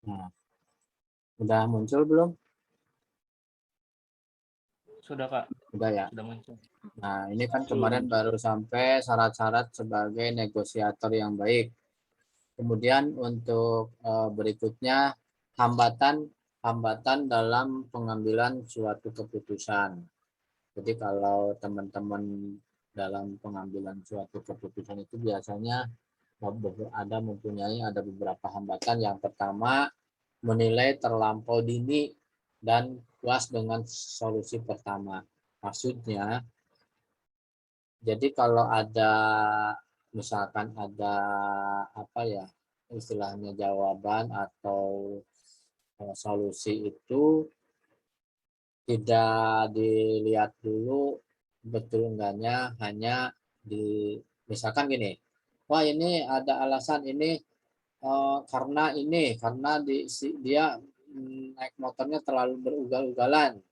Nah, udah muncul belum? Sudah Kak, Udah ya. sudah muncul. Nah, ini kan kemarin baru sampai syarat-syarat sebagai negosiator yang baik. Kemudian untuk berikutnya hambatan dalam pengambilan suatu keputusan. Jadi kalau teman-teman dalam pengambilan suatu keputusan itu biasanya ada beberapa hambatan. Yang pertama, menilai terlampau dini dan puas dengan solusi pertama. Maksudnya, jadi kalau ada misalkan ada apa ya istilahnya jawaban atau solusi itu tidak dilihat dulu betul enggaknya, hanya di misalkan gini, wah ini ada alasan ini karena dia naik motornya terlalu berugal-ugalan,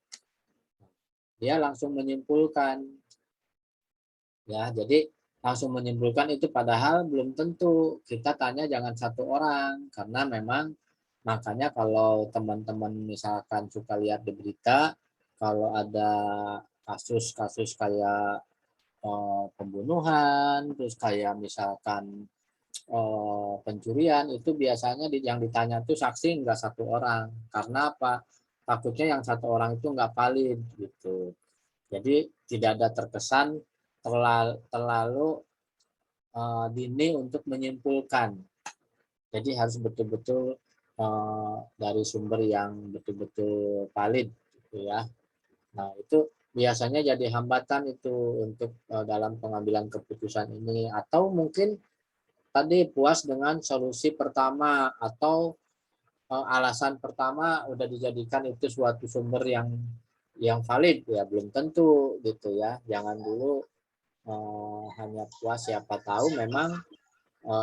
dia langsung menyimpulkan ya. Jadi langsung menyimpulkan itu padahal belum tentu. Kita tanya jangan satu orang, karena memang makanya kalau teman-teman misalkan suka lihat di berita, kalau ada kasus-kasus kayak pembunuhan, terus kayak misalkan pencurian, itu biasanya yang ditanya tuh saksi nggak satu orang. Karena apa? Takutnya yang satu orang itu nggak valid gitu. Jadi tidak ada terkesan terlalu dini untuk menyimpulkan. Jadi harus betul-betul dari sumber yang betul-betul valid gitu ya. Nah, itu biasanya jadi hambatan itu untuk dalam pengambilan keputusan ini. Atau mungkin tadi puas dengan solusi pertama, atau alasan pertama udah dijadikan itu suatu sumber yang valid, ya belum tentu gitu ya. Jangan dulu hanya puas, siapa tahu memang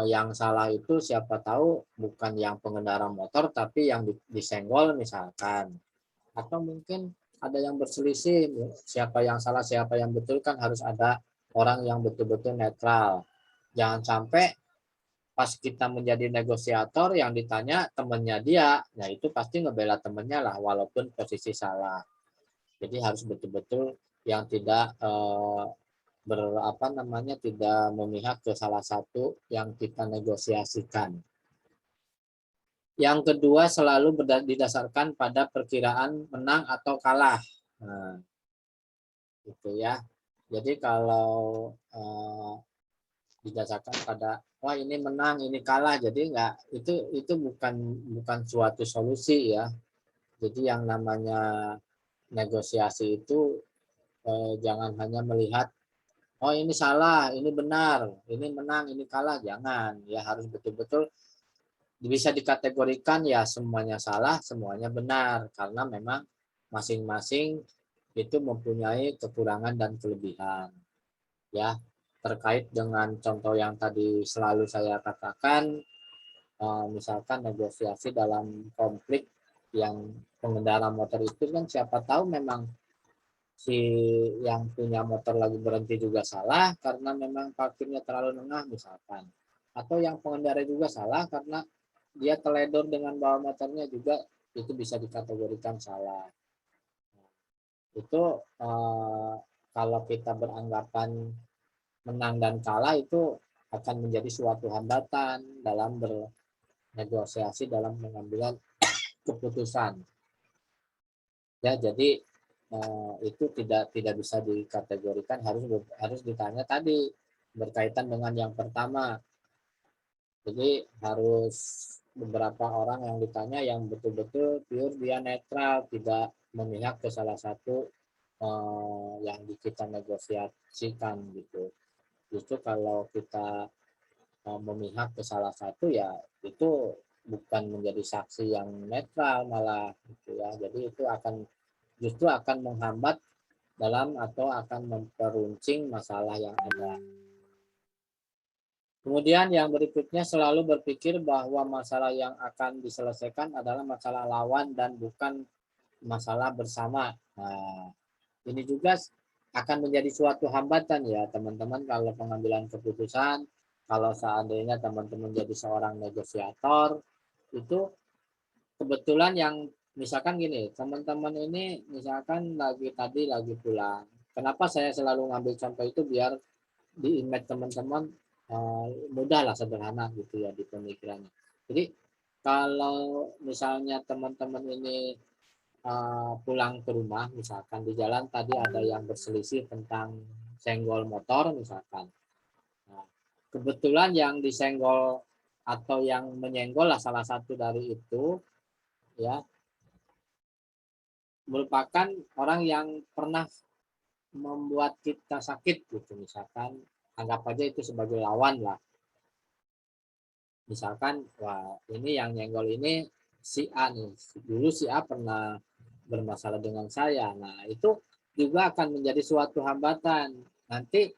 yang salah itu siapa tahu bukan yang pengendara motor tapi yang disenggol misalkan. Atau mungkin ada yang berselisih, siapa yang salah siapa yang betul, kan harus ada orang yang betul-betul netral. Jangan sampai pas kita menjadi negosiator yang ditanya temennya dia, nah itu pasti ngebela temennya lah walaupun posisi salah. Jadi harus betul-betul yang tidak tidak memihak ke salah satu yang kita negosiasikan. Yang kedua, selalu didasarkan pada perkiraan menang atau kalah. Nah, itu ya. Jadi kalau didasarkan pada wah ini menang ini kalah, jadi enggak, itu bukan suatu solusi ya. Jadi yang namanya negosiasi itu jangan hanya melihat oh ini salah ini benar, ini menang ini kalah, jangan ya. Harus betul-betul bisa dikategorikan ya semuanya salah semuanya benar, karena memang masing-masing itu mempunyai kekurangan dan kelebihan ya. Terkait dengan contoh yang tadi selalu saya katakan, misalkan negosiasi dalam konflik yang pengendara motor itu kan siapa tahu memang si yang punya motor lagi berhenti juga salah karena memang parkirnya terlalu lengah misalkan, atau yang pengendara juga salah karena dia teledor dengan bawa motornya juga, itu bisa dikategorikan salah. Itu kalau kita beranggapan menang dan kalah itu akan menjadi suatu hambatan dalam bernegosiasi dalam pengambilan keputusan. Ya, jadi itu tidak bisa dikategorikan, harus ditanya tadi berkaitan dengan yang pertama. Jadi harus beberapa orang yang ditanya yang betul-betul pure dia netral, tidak memihak ke salah satu yang kita negosiasikan gitu. Justru kalau kita memihak ke salah satu ya itu bukan menjadi saksi yang netral malah gitu ya. Jadi itu justru akan menghambat dalam atau akan memperuncing masalah yang ada. Kemudian yang berikutnya, selalu berpikir bahwa masalah yang akan diselesaikan adalah masalah lawan dan bukan masalah bersama. Nah, ini juga akan menjadi suatu hambatan ya teman-teman kalau pengambilan keputusan. Kalau seandainya teman-teman jadi seorang negosiator, itu kebetulan yang misalkan gini, teman-teman ini misalkan lagi pulang. Kenapa saya selalu ngambil contoh itu biar di image teman-teman mudah lah, sederhana gitu ya di pemikirannya. Jadi kalau misalnya teman-teman ini pulang ke rumah, misalkan di jalan tadi ada yang berselisih tentang senggol motor misalkan. Nah, kebetulan yang disenggol atau yang menyenggol lah salah satu dari itu ya merupakan orang yang pernah membuat kita sakit gitu, misalkan anggap aja itu sebagai lawan lah. Misalkan wah ini yang nyenggol ini si A nih, dulu si A pernah bermasalah dengan saya. Nah itu juga akan menjadi suatu hambatan nanti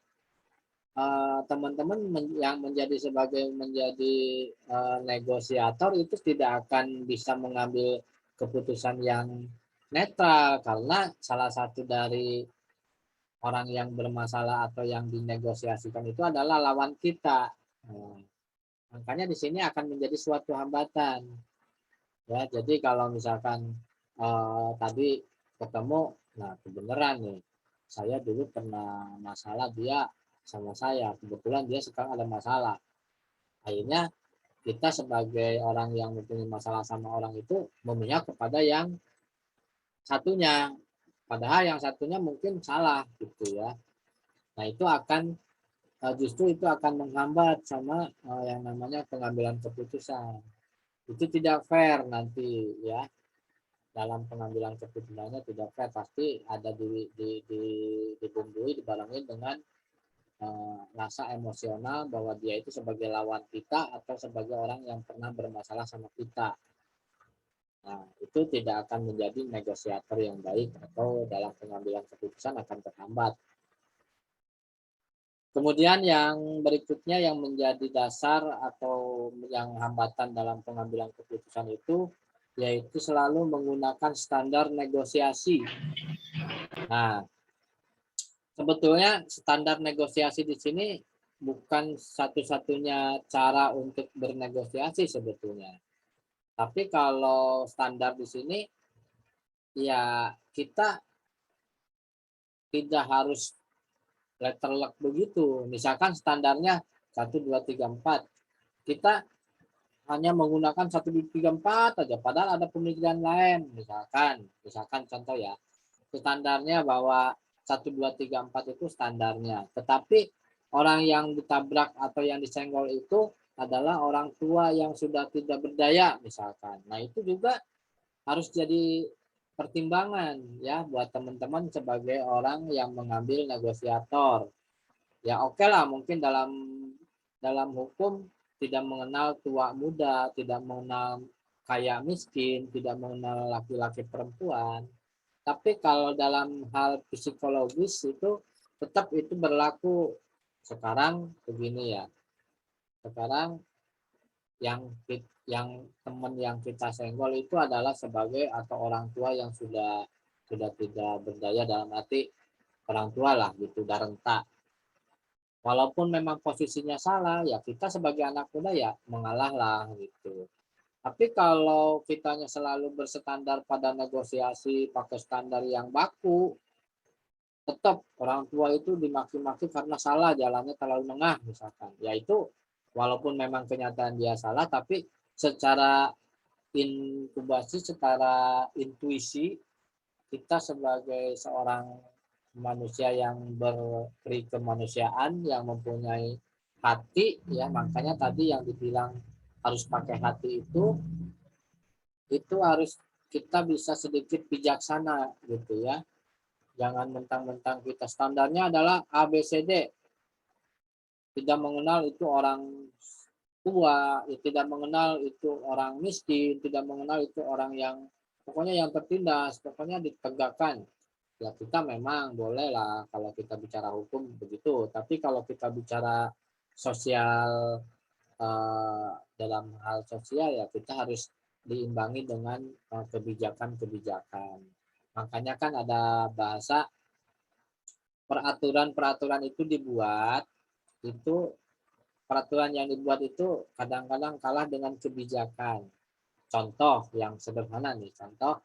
teman-teman yang menjadi negosiator itu tidak akan bisa mengambil keputusan yang netral karena salah satu dari orang yang bermasalah atau yang dinegosiasikan itu adalah lawan kita. Nah, makanya di sini akan menjadi suatu hambatan. Ya, jadi kalau misalkan tadi ketemu, nah kebenaran nih, saya dulu pernah masalah dia sama saya, kebetulan dia sekarang ada masalah. Akhirnya kita sebagai orang yang mempunyai masalah sama orang itu memihak kepada yang satunya, padahal yang satunya mungkin salah gitu ya. Nah itu akan justru itu akan menghambat sama yang namanya pengambilan keputusan. Itu tidak fair nanti ya, dalam pengambilan keputusannya tidak fair, pasti ada dibumbui dibarengin dengan rasa emosional bahwa dia itu sebagai lawan kita atau sebagai orang yang pernah bermasalah sama kita. Nah, itu tidak akan menjadi negosiator yang baik atau dalam pengambilan keputusan akan terhambat. Kemudian yang berikutnya yang menjadi dasar atau yang hambatan dalam pengambilan keputusan itu yaitu selalu menggunakan standar negosiasi. Nah, sebetulnya standar negosiasi di sini bukan satu-satunya cara untuk bernegosiasi sebetulnya. Tapi kalau standar di sini ya kita tidak harus letterlock begitu. Misalkan standarnya 1, 2, 3, 4. Kita hanya menggunakan 1, 2, 3, 4 aja. Padahal ada pemikiran lain. Misalkan contoh ya. Standarnya bahwa 1, 2, 3, 4 itu standarnya. Tetapi orang yang ditabrak atau yang disenggol itu adalah orang tua yang sudah tidak berdaya misalkan. Nah itu juga harus jadi pertimbangan ya buat teman-teman sebagai orang yang mengambil negosiator. Ya oke lah mungkin dalam hukum tidak mengenal tua muda, tidak mengenal kaya miskin, tidak mengenal laki-laki perempuan. Tapi kalau dalam hal psikologis itu tetap itu berlaku. Sekarang begini ya. Sekarang yang teman yang kita senggol itu adalah sebagai atau orang tua yang sudah tidak berdaya, dalam arti orang tua lah gitu, udah renta. Walaupun memang posisinya salah ya kita sebagai anak muda ya mengalah lah gitu. Tapi kalau kitanya selalu bersandar pada negosiasi pakai standar yang baku, tetap orang tua itu dimaki-maki karena salah jalannya terlalu tengah misalkan. Ya itu walaupun memang kenyataan dia salah tapi secara secara intuisi kita sebagai seorang manusia yang berperi kemanusiaan yang mempunyai hati ya, makanya tadi yang dibilang harus pakai hati itu harus kita bisa sedikit bijaksana gitu ya. Jangan mentang-mentang kita standarnya adalah A B C D, tidak mengenal itu orang tua, tidak mengenal itu orang miskin, tidak mengenal itu orang yang pokoknya yang tertindas, pokoknya ditegakkan. Ya kita memang boleh lah kalau kita bicara hukum begitu, tapi kalau kita bicara sosial dalam hal sosial ya kita harus diimbangi dengan kebijakan-kebijakan. Makanya kan ada bahasa peraturan-peraturan itu dibuat, itu peraturan yang dibuat itu kadang-kadang kalah dengan kebijakan. contoh yang sederhana nih, contoh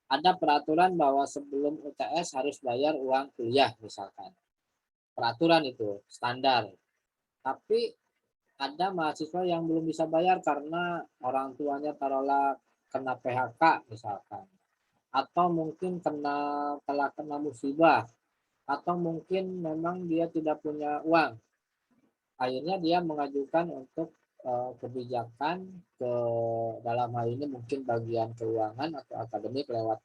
ada peraturan bahwa sebelum UTS harus bayar uang kuliah misalkan. Peraturan itu standar. Tapi ada mahasiswa yang belum bisa bayar karena orang tuanya taruhlah kena PHK misalkan. Atau mungkin telah kena musibah. Atau mungkin memang dia tidak punya uang. Akhirnya dia mengajukan untuk kebijakan ke dalam hal ini mungkin bagian keuangan atau akademik lewat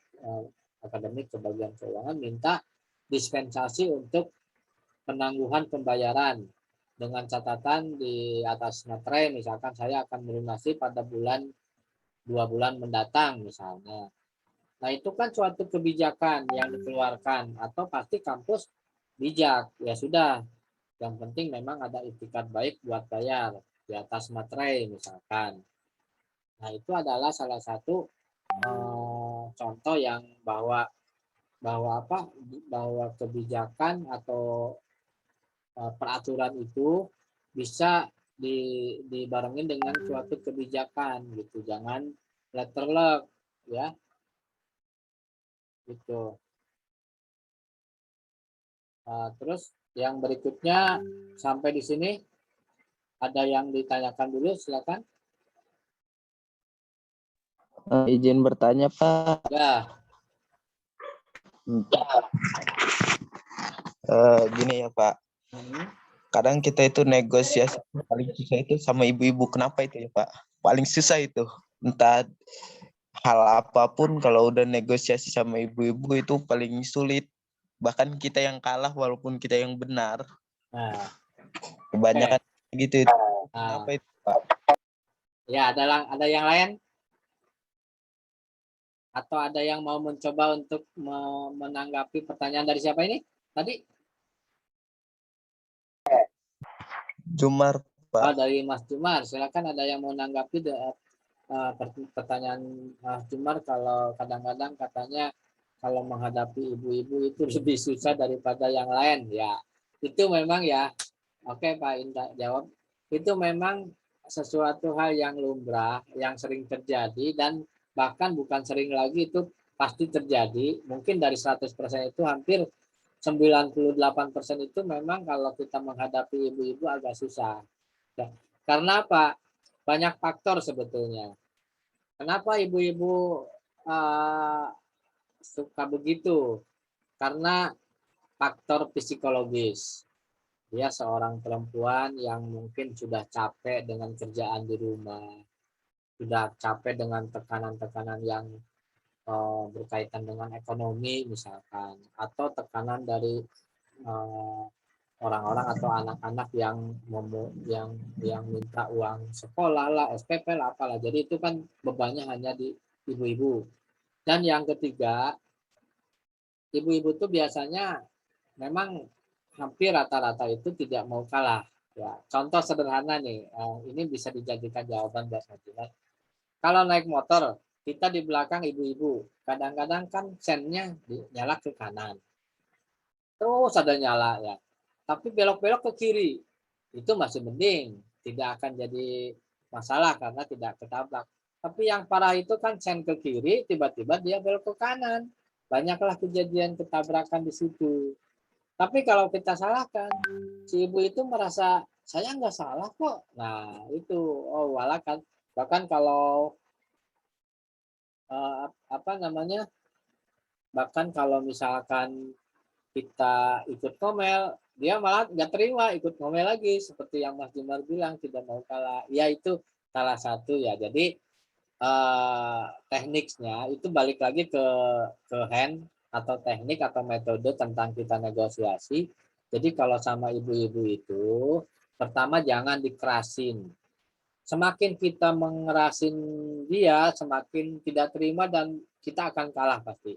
akademik ke bagian keuangan minta dispensasi untuk penangguhan pembayaran dengan catatan di atas materai misalkan saya akan melunasi pada 2 bulan mendatang misalnya. Nah itu kan suatu kebijakan yang dikeluarkan atau pasti kampus bijak ya sudah. Yang penting memang ada itikat baik buat bayar di atas materai misalkan. Nah itu adalah salah satu contoh yang bahwa kebijakan atau peraturan itu bisa dibarengin dengan suatu kebijakan gitu. Jangan letterlek ya. Gitu. Terus yang berikutnya sampai di sini ada yang ditanyakan dulu, silakan. Izin bertanya, Pak. Ya. Gini ya, Pak. Kadang kita itu negosiasi paling susah itu sama ibu-ibu. Kenapa itu ya, Pak? Paling susah itu. Entah hal apapun kalau udah negosiasi sama ibu-ibu itu paling sulit. Bahkan kita yang kalah walaupun kita yang benar. Nah. Kebanyakan gitu. Kenapa itu, Pak? Ya, ada yang lain? Atau ada yang mau mencoba untuk menanggapi pertanyaan dari siapa ini tadi? Jumar, Pak. Oh, dari Mas Jumar. Silakan ada yang mau menanggapi pertanyaan Mas Jumar. Kalau kadang-kadang katanya kalau menghadapi ibu-ibu itu lebih susah daripada yang lain. Ya, itu memang ya. Oke, Pak Indah jawab. Itu memang sesuatu hal yang lumrah, yang sering terjadi dan bahkan bukan sering lagi itu pasti terjadi. Mungkin dari 100% itu hampir 98% itu memang kalau kita menghadapi ibu-ibu agak susah. Karena apa? Banyak faktor sebetulnya. Kenapa ibu-ibu suka begitu? Karena faktor psikologis. Dia seorang perempuan yang mungkin sudah capek dengan kerjaan di rumah, sudah capek dengan tekanan-tekanan yang berkaitan dengan ekonomi misalkan, atau tekanan dari orang-orang atau anak-anak yang minta uang sekolah lah, SPP lah, apalah. Jadi itu kan bebannya hanya di ibu-ibu. Dan yang ketiga, ibu-ibu tuh biasanya memang hampir rata-rata itu tidak mau kalah. Ya, contoh sederhana nih, ini bisa dijadikan jawaban buat Mas. Kalau naik motor, kita di belakang ibu-ibu, kadang-kadang kan sennya nyala ke kanan, terus ada nyala ya. Tapi belok-belok ke kiri, itu masih mending, tidak akan jadi masalah karena tidak ketabrak. Tapi yang parah itu kan sen ke kiri, tiba-tiba dia belok ke kanan. Banyaklah kejadian ketabrakan di situ. Tapi kalau kita salahkan, si ibu itu merasa saya nggak salah kok. Nah itu, oh walah kan. Bahkan kalau bahkan kalau misalkan kita ikut ngomel, dia malah nggak terima ikut ngomel lagi. Seperti yang Mas Jumar bilang, tidak mau kalah. Ya itu salah satu ya. Jadi tekniknya itu balik lagi ke hand atau teknik atau metode tentang kita negosiasi. Jadi kalau sama ibu-ibu itu, pertama jangan dikerasin. Semakin kita mengerasin dia, semakin tidak terima dan kita akan kalah pasti.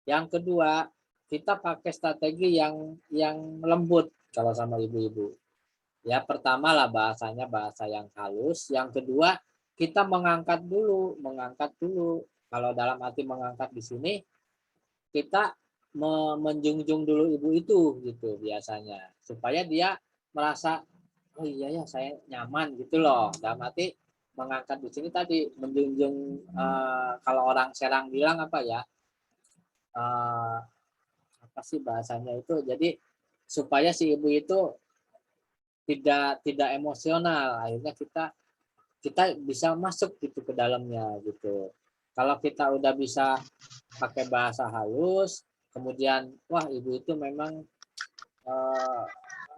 Yang kedua, kita pakai strategi yang lembut kalau sama ibu-ibu. Ya pertama lah bahasanya bahasa yang halus. Yang kedua, kita mengangkat dulu. Kalau dalam arti mengangkat di sini, kita menjunjung dulu ibu itu gitu biasanya, supaya dia merasa oh iya ya saya nyaman gitu loh. Dalam arti mengangkat di sini tadi menjunjung, kalau orang Serang bilang apa ya, apa sih bahasanya itu, jadi supaya si ibu itu tidak emosional, akhirnya kita bisa masuk gitu ke dalamnya gitu. Kalau kita udah bisa pakai bahasa halus, kemudian wah ibu itu memang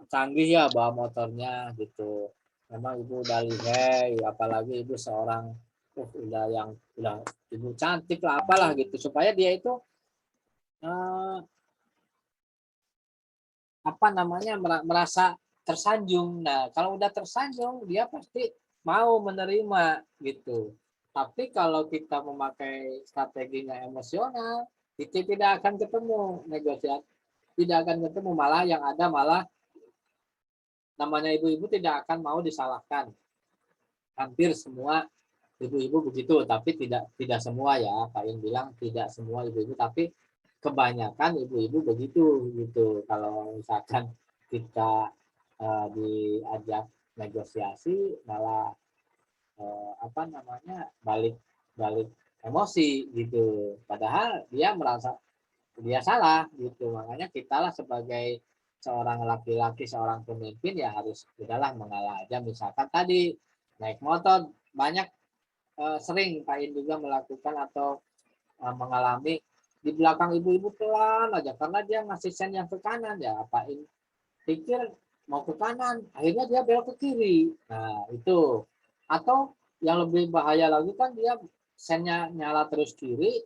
canggih ya bawa motornya gitu. Memang ibu udah lihai, apalagi ibu seorang udah ibu cantik lah apalah gitu, supaya dia itu eh, apa namanya merasa tersanjung. Nah, kalau udah tersanjung dia pasti mau menerima gitu. Tapi kalau kita memakai strateginya emosional, itu tidak akan ketemu negosiasi, tidak akan ketemu, malah yang ada malah namanya ibu-ibu tidak akan mau disalahkan. Hampir semua ibu-ibu begitu, tapi tidak semua ya. Pak In bilang tidak semua ibu-ibu, tapi kebanyakan ibu-ibu begitu gitu. Kalau misalkan kita diajak negosiasi malah apa namanya balik balik emosi gitu. Padahal dia merasa dia salah gitu. Makanya kita lah sebagai seorang laki-laki, seorang pemimpin ya harus udahlah mengalah aja. Misalkan tadi naik motor banyak sering Pak In juga melakukan atau mengalami di belakang ibu-ibu pelan aja karena dia ngasih sen yang ke kanan ya Pak In pikir mau ke kanan akhirnya dia belok ke kiri. Nah itu, atau yang lebih bahaya lagi kan dia sennya nyala terus kiri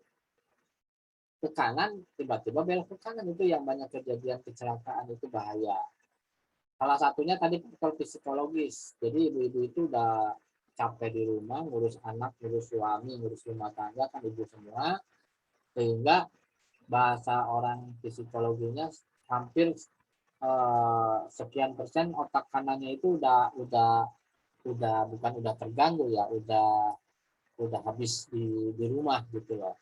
ke kanan tiba-tiba belok ke kanan, itu yang banyak kejadian kecelakaan, itu bahaya. Salah satunya tadi faktor psikologis. Jadi ibu-ibu itu udah capek di rumah, ngurus anak, ngurus suami, ngurus rumah tangga, kan ibu semua. Sehingga bahasa orang psikologinya hampir sekian persen otak kanannya itu udah bukan udah terganggu ya, udah habis di rumah gitu loh.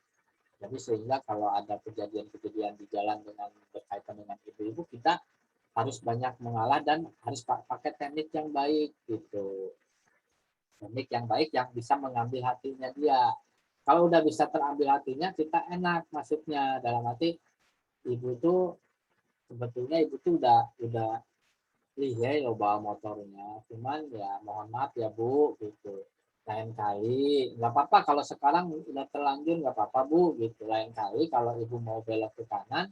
Jadi sehingga kalau ada kejadian-kejadian di jalan dengan berkaitan dengan ibu-ibu, kita harus banyak mengalah dan harus pakai teknik yang baik gitu. Teknik yang baik yang bisa mengambil hatinya dia. Kalau udah bisa terambil hatinya, kita enak masuknya, dalam arti ibu itu sebetulnya ibu tuh udah lihai loh bawa motornya. Cuman ya mohon maaf ya Bu gitu. Lain kali nggak apa-apa, kalau sekarang udah terlanjur nggak apa-apa Bu gitu. Lain kali kalau ibu mau belok ke kanan,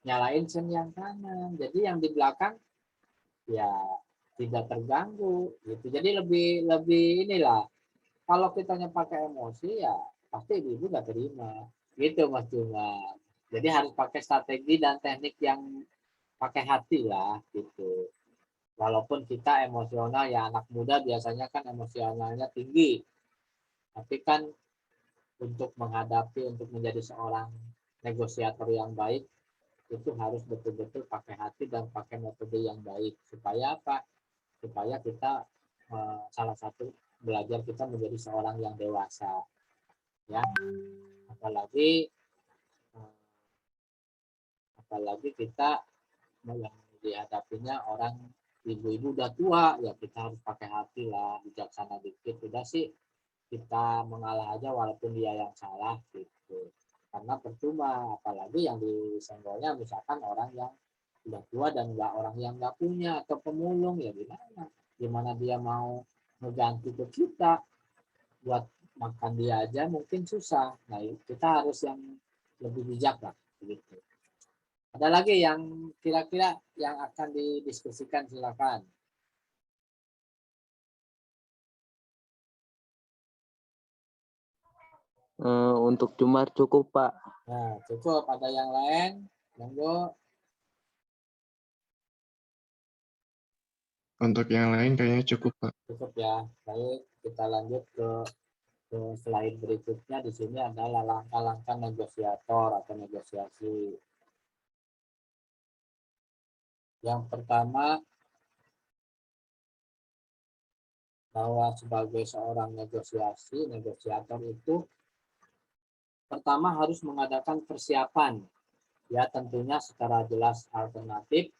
nyalain sen yang kanan. Jadi yang di belakang ya tidak terganggu gitu. Jadi lebih lebih inilah, kalau kitanya pakai emosi ya pasti ibu nggak terima gitu Mas Cuma. Jadi harus pakai strategi dan teknik yang pakai hati lah gitu. Walaupun kita emosional ya, anak muda biasanya kan emosionalnya tinggi, tapi kan untuk menghadapi, untuk menjadi seorang negosiator yang baik itu harus betul-betul pakai hati dan pakai metode yang baik. Supaya apa? Supaya kita salah satu belajar kita menjadi seorang yang dewasa ya. Apalagi apalagi kita yang dihadapinya orang ibu-ibu udah tua ya, kita harus pakai hati lah, bijaksana dikit. Udah sih kita mengalah aja walaupun dia yang salah gitu, karena percuma, apalagi yang disenggolnya misalkan orang yang udah tua dan nggak, orang yang nggak punya atau pemulung, ya gimana dia mau mengganti ke kita buat makan dia aja mungkin susah. Nah kita harus yang lebih bijak lah gitu. Ada lagi yang kira-kira yang akan didiskusikan, silakan. Untuk Jumar cukup Pak. Nah, cukup. Ada yang lain? Monggo. Untuk yang lain kayaknya cukup, Pak. Cukup ya. Baik, kita lanjut ke slide berikutnya. Di sini adalah langkah-langkah negosiator atau negosiasi. Yang pertama, bahwa sebagai seorang negosiator itu pertama harus mengadakan persiapan. Ya, tentunya secara jelas alternatif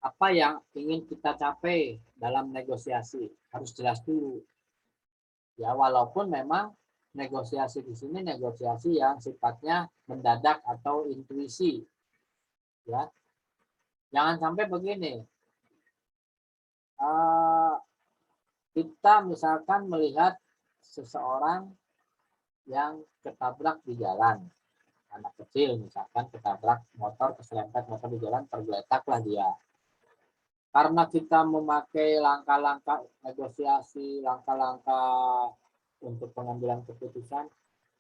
apa yang ingin kita capai dalam negosiasi harus jelas dulu. Ya, walaupun memang negosiasi di sini negosiasi yang sifatnya mendadak atau intuisi. Ya, jangan sampai begini. Kita misalkan melihat seseorang yang ketabrak di jalan, anak kecil misalkan ketabrak motor, keserempet motor di jalan, tergeletaklah dia. Karena kita memakai langkah-langkah negosiasi, langkah-langkah untuk pengambilan keputusan,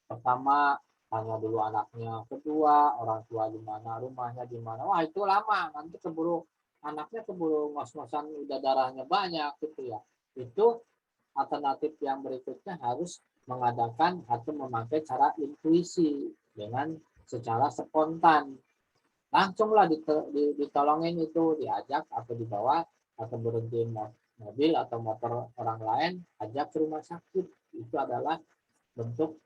pertama tanya dulu anaknya, kedua orang tua di mana, rumahnya di mana. Wah, itu lama, nanti anaknya keburu ngos-ngosan, udah darahnya banyak gitu ya. Itu alternatif yang berikutnya harus mengadakan atau memakai cara intuisi dengan secara spontan. Langsunglah ditolongin itu, diajak atau dibawa atau berhenti mobil atau motor orang lain, ajak ke rumah sakit. Itu adalah bentuk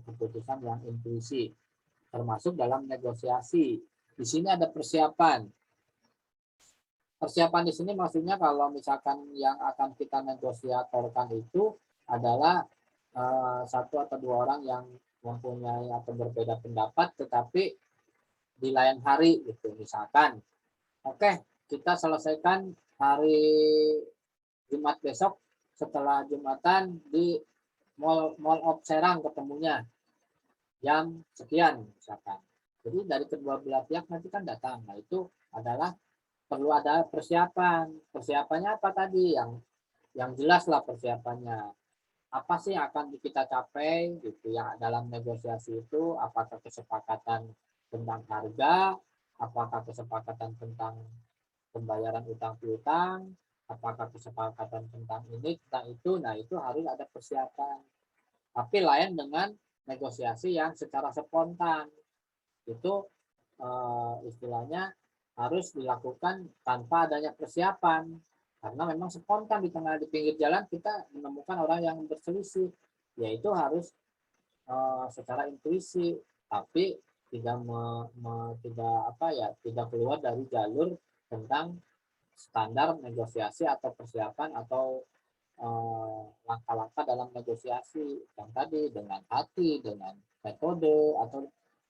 keputusan yang intuisi, termasuk dalam negosiasi. Di sini ada persiapan. Persiapan di sini maksudnya kalau misalkan yang akan kita negosiatorkan itu adalah satu atau dua orang yang mempunyai atau berbeda pendapat, tetapi di lain hari gitu. Misalkan, oke, kita selesaikan hari Jumat besok, setelah Jumatan di Mall of Serang ketemunya jam sekian misalkan. Jadi dari kedua belah pihak nanti kan datang. Nah, itu adalah perlu ada persiapan. Persiapannya apa tadi? Yang jelas lah persiapannya. Apa sih yang akan kita capai gitu ya dalam negosiasi itu? Apakah kesepakatan tentang harga, apakah kesepakatan tentang pembayaran utang piutang, apakah kesepakatan tentang ini, tentang itu. Nah, itu harus ada persiapan. Tapi lain dengan negosiasi yang secara spontan. Itu istilahnya harus dilakukan tanpa adanya persiapan. Karena memang spontan di pinggir jalan kita menemukan orang yang berselisih. Yaitu harus secara intuisi, tapi tidak keluar dari jalur tentang standar negosiasi atau persiapan atau langkah-langkah dalam negosiasi yang tadi, dengan hati, dengan metode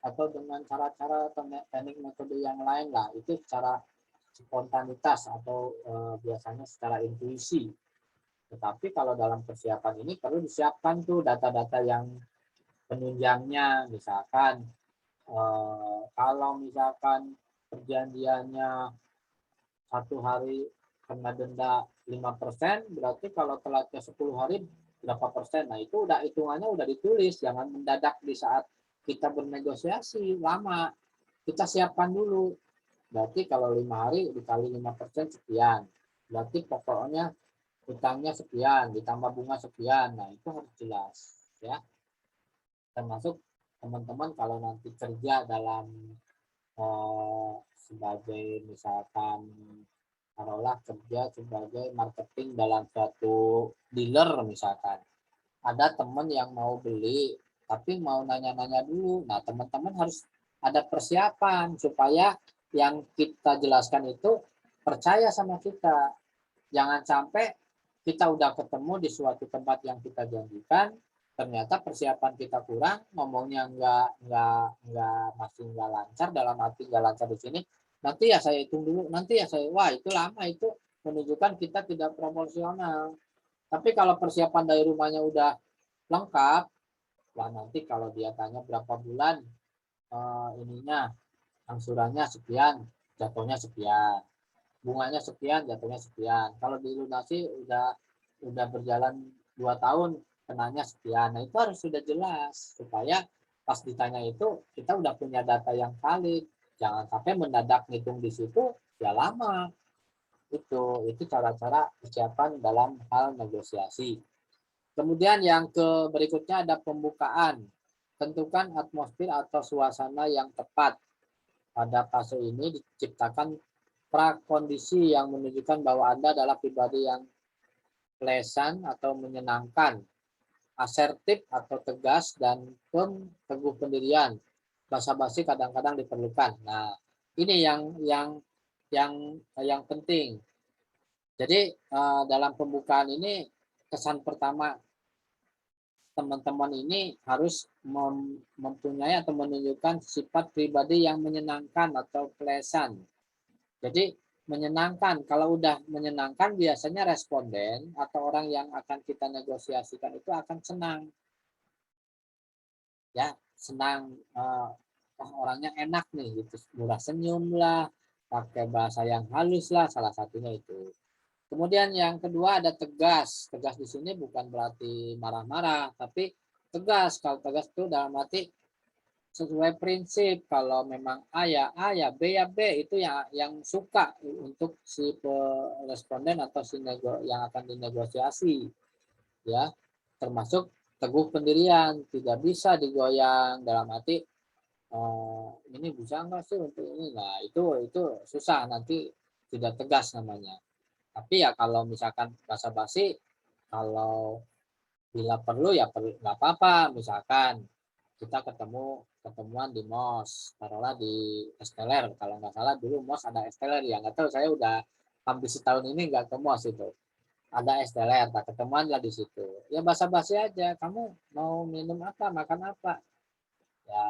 atau dengan cara-cara atau teknik metode yang lain lah, itu secara spontanitas atau biasanya secara intuisi. Tetapi kalau dalam persiapan ini perlu disiapkan tuh data-data yang penunjangnya, misalkan kalau misalkan perjanjiannya 1 hari kena denda 5%, berarti kalau telatnya 10 hari berapa persen. Nah, itu udah hitungannya udah ditulis, jangan mendadak di saat kita bernegosiasi lama. Kita siapkan dulu. Berarti kalau 5 hari dikali 5% sekian. Berarti pokoknya utangnya sekian, ditambah bunga sekian. Nah, itu harus jelas ya. Termasuk teman-teman kalau nanti kerja dalam sebagai misalkan taruhlah kerja sebagai marketing dalam suatu dealer misalkan. Ada teman yang mau beli tapi mau nanya-nanya dulu. Nah, teman-teman harus ada persiapan supaya yang kita jelaskan itu percaya sama kita. Jangan sampai kita udah ketemu di suatu tempat yang kita janjikan, ternyata persiapan kita kurang, ngomongnya masih nggak lancar, dalam arti nggak lancar di sini. Nanti ya saya hitung dulu, nanti ya saya, wah itu lama, itu menunjukkan kita tidak proporsional. Tapi kalau persiapan dari rumahnya udah lengkap, wah nanti kalau dia tanya berapa bulan ininya, angsurannya sekian, jatuhnya sekian, bunganya sekian, jatuhnya sekian. Kalau dilunasi udah berjalan 2 tahun, kenanya sekian. Nah, itu harus sudah jelas supaya pas ditanya itu kita udah punya data yang valid. Jangan sampai mendadak ngitung di situ ya lama. Itu cara-cara persiapan dalam hal negosiasi. Kemudian yang berikutnya ada pembukaan. Tentukan atmosfer atau suasana yang tepat. Pada fase ini diciptakan prakondisi yang menunjukkan bahwa Anda adalah pribadi yang pleasant atau menyenangkan, asertif atau tegas, dan teguh pendirian. Basa-basi kadang-kadang diperlukan. Nah, ini yang penting. Jadi dalam pembukaan ini kesan pertama teman-teman ini harus mempunyai atau menunjukkan sifat pribadi yang menyenangkan atau pleasant. Jadi menyenangkan, kalau udah menyenangkan biasanya responden atau orang yang akan kita negosiasikan itu akan senang. Ya, senang, orangnya enak nih gitu, murah senyum lah, pakai bahasa yang halus lah, salah satunya itu. Kemudian yang kedua ada tegas. Tegas di sini bukan berarti marah-marah, tapi tegas. Kalau tegas itu dalam arti sesuai prinsip. Kalau memang A ya B ya B, itu yang suka untuk si responden atau si yang akan dinegosiasi, ya. Termasuk teguh pendirian, tidak bisa digoyang dalam arti ini bisa enggak sih untuk ini. Nah, itu susah, nanti tidak tegas namanya. Tapi ya kalau misalkan basa-basi, kalau bila perlu ya perlu, nggak apa-apa. Misalkan kita ketemuan di MOS, taruhlah di Esteller. Kalau nggak salah dulu MOS ada Esteller, ya nggak tahu, saya udah hampir setahun ini nggak ke MOS itu. Ada Esteller, tak ketemuan lah di situ. Ya basa-basi aja, kamu mau minum apa, makan apa. Ya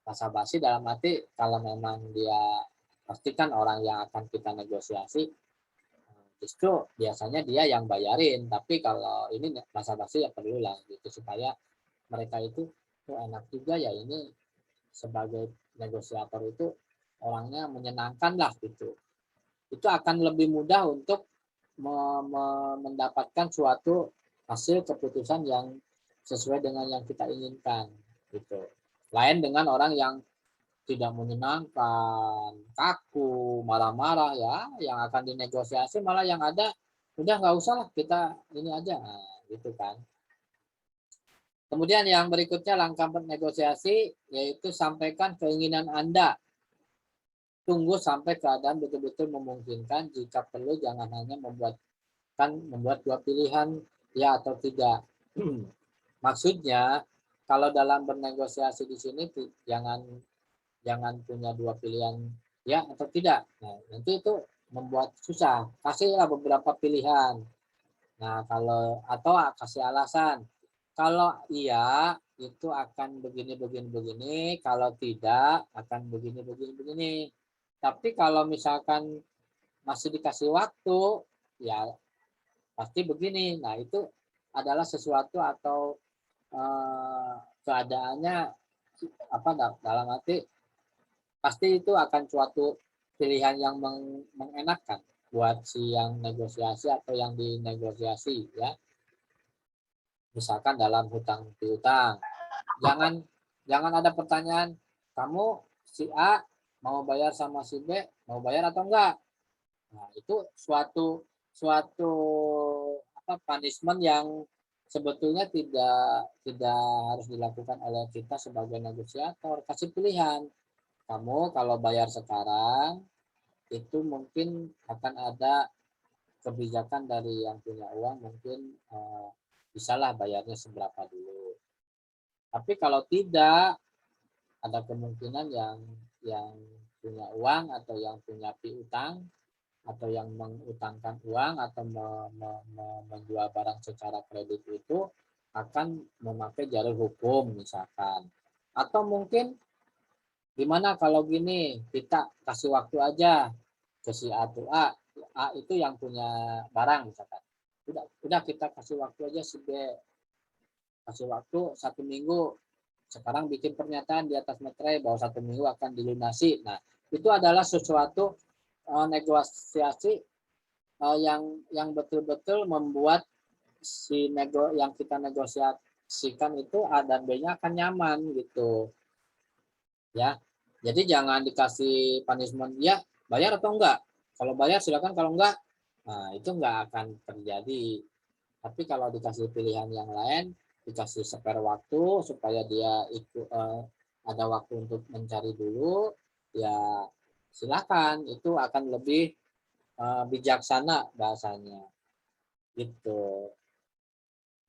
basa-basi dalam arti kalau memang dia pastikan orang yang akan kita negosiasi, justru biasanya dia yang bayarin. Tapi kalau ini basa-basi ya perlu lah gitu, supaya mereka itu enak juga ya, ini sebagai negosiator itu orangnya menyenangkan lah gitu. Itu akan lebih mudah untuk mendapatkan suatu hasil keputusan yang sesuai dengan yang kita inginkan gitu. Lain dengan orang yang tidak menyenangkan, kaku, marah-marah, ya yang akan dinegosiasi malah yang ada udah nggak usah lah, kita ini aja, nah, gitu kan. Kemudian yang berikutnya langkah bernegosiasi, yaitu sampaikan keinginan Anda. Tunggu sampai keadaan betul-betul memungkinkan. Jika perlu jangan hanya membuat dua pilihan, ya atau tidak. Maksudnya kalau dalam bernegosiasi di sini jangan punya dua pilihan, ya atau tidak. Nah, nanti itu membuat susah. Kasihlah beberapa pilihan. Nah, kalau atau kasih alasan. Kalau iya itu akan begini begini begini, kalau tidak akan begini begini begini. Tapi kalau misalkan masih dikasih waktu, ya pasti begini. Nah, itu adalah sesuatu atau keadaannya apa, dalam arti pasti itu akan suatu pilihan yang mengenakan buat si yang negosiasi atau yang dinegosiasi, ya. Misalkan dalam hutang piutang, jangan ada pertanyaan, kamu si A mau bayar sama si B, mau bayar atau enggak. Nah, itu suatu suatu apa, punishment yang sebetulnya tidak harus dilakukan oleh kita sebagai negosiator. Kasih pilihan, kamu kalau bayar sekarang itu mungkin akan ada kebijakan dari yang punya uang, mungkin bisalah bayarnya seberapa dulu. Tapi kalau tidak, ada kemungkinan yang punya uang atau yang punya piutang atau yang mengutangkan uang atau menjual barang secara kredit itu akan memakai jalur hukum misalkan. Atau mungkin gimana kalau gini, kita kasih waktu aja ke si A tuh, A itu yang punya barang misalkan. Udah kita kasih waktu aja si B, kasih waktu 1 minggu. Sekarang bikin pernyataan di atas materai bahwa 1 minggu akan dilunasi. Nah, itu adalah sesuatu negosiasi yang betul-betul membuat si yang kita negosiasikan itu A dan B-nya akan nyaman gitu, ya. Jadi jangan dikasih punishment, ya bayar atau enggak. Kalau bayar silakan, kalau enggak, nah itu enggak akan terjadi. Tapi kalau dikasih pilihan yang lain, dikasih spare waktu supaya dia ada waktu untuk mencari dulu, ya silakan, itu akan lebih bijaksana bahasanya gitu.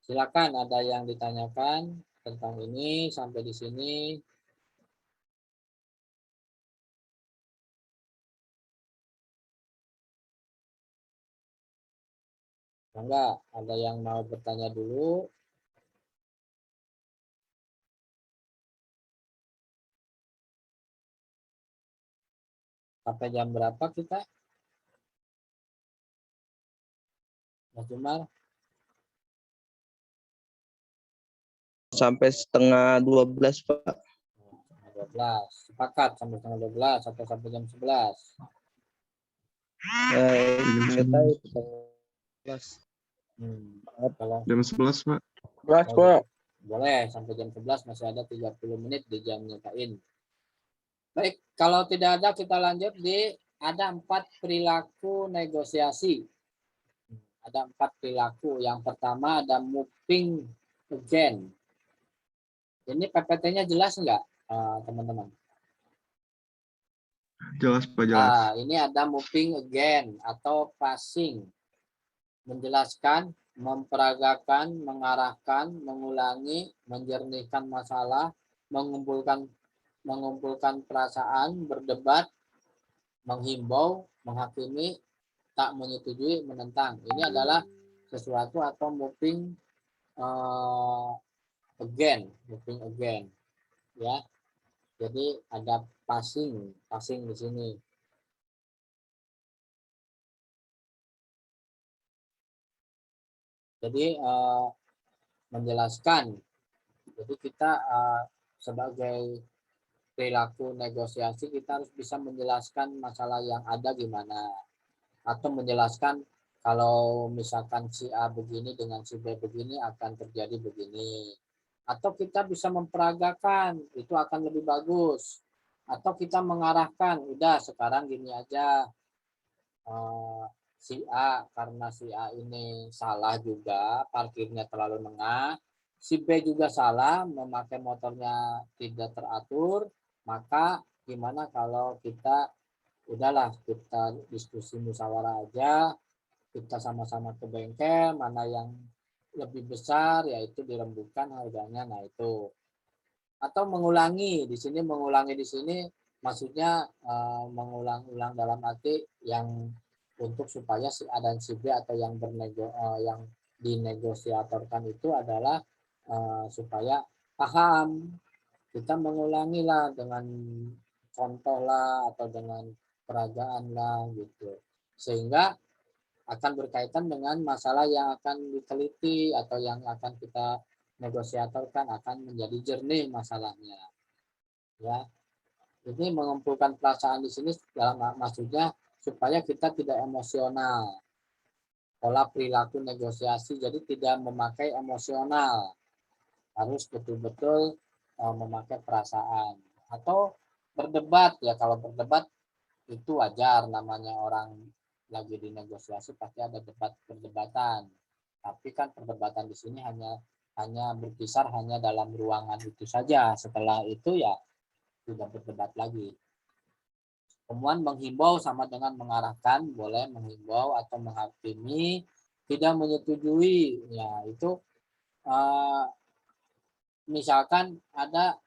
Silakan, ada yang ditanyakan tentang ini sampai di sini? Enggak, ada yang mau bertanya dulu? Sampai jam berapa kita? Mas Jumar? Sampai setengah 12, Pak. 12. Sepakat sampai setengah 12 atau sampai jam 11? Nggak tahu. 11. Kalau Jam 11, Pak. boleh sampai jam 11, masih ada 30 menit di jam nyetain. Baik, kalau tidak ada kita lanjut di ada 4 perilaku negosiasi. Ada 4 perilaku. Yang pertama ada moving again. Ini PPT-nya jelas nggak, teman-teman? Jelas, Pak, jelas. Ini ada moving again atau passing. Menjelaskan, memperagakan, mengarahkan, mengulangi, menjernihkan masalah, mengumpulkan perasaan, berdebat, menghimbau, menghakimi, tak menyetujui, menentang. Ini adalah sesuatu atau moving again, ya. Jadi ada passing di sini. Jadi menjelaskan. Jadi kita sebagai perilaku negosiasi kita harus bisa menjelaskan masalah yang ada gimana, atau menjelaskan kalau misalkan si A begini dengan si B begini akan terjadi begini, atau kita bisa memperagakan, itu akan lebih bagus, atau kita mengarahkan, udah sekarang gini aja, si A karena si A ini salah juga, parkirnya terlalu nengah, si B juga salah, memakai motornya tidak teratur, maka gimana kalau kita udahlah kita diskusi musyawarah aja, kita sama-sama ke bengkel, mana yang lebih besar yaitu dirembukan harganya. Nah itu. Atau mengulangi di sini, maksudnya mengulang-ulang dalam arti yang untuk supaya si A dan si B atau yang yang dinegosiatorkan itu adalah supaya paham. Kita mengulangi lah dengan contoh lah atau dengan peragaan lah gitu, sehingga akan berkaitan dengan masalah yang akan diteliti atau yang akan kita negosiatorkan, akan menjadi jernih masalahnya, ya. Ini mengumpulkan perasaan di sini dalam maksudnya supaya kita tidak emosional. Pola perilaku negosiasi, jadi tidak memakai emosional, harus betul-betul memakai perasaan. Atau berdebat, ya kalau berdebat itu wajar, namanya orang lagi di negosiasi pasti ada perdebatan. Tapi kan perdebatan di sini hanya berkisar hanya dalam ruangan itu saja. Setelah itu ya tidak berdebat lagi. Kemudian menghimbau sama dengan mengarahkan, boleh menghimbau atau menghakimi, tidak menyetujui. Ya itu misalkan ada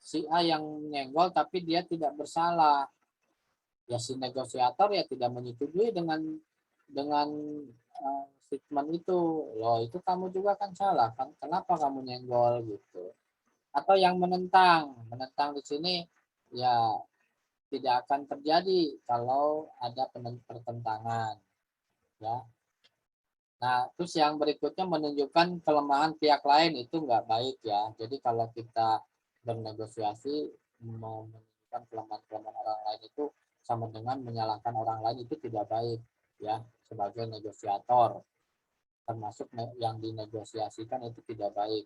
si A yang nyenggol tapi dia tidak bersalah, ya si negosiator ya tidak menyetujui dengan statement itu. Loh itu kamu juga kan salah kan, kenapa kamu nyenggol gitu. Atau yang menentang di sini ya tidak akan terjadi kalau ada pertentangan, ya. Nah terus yang berikutnya menunjukkan kelemahan pihak lain, itu nggak baik ya. Jadi kalau kita bernegosiasi menunjukkan kelemahan orang lain itu sama dengan menyalahkan orang lain, itu tidak baik ya. Sebagai negosiator, termasuk yang dinegosiasikan, itu tidak baik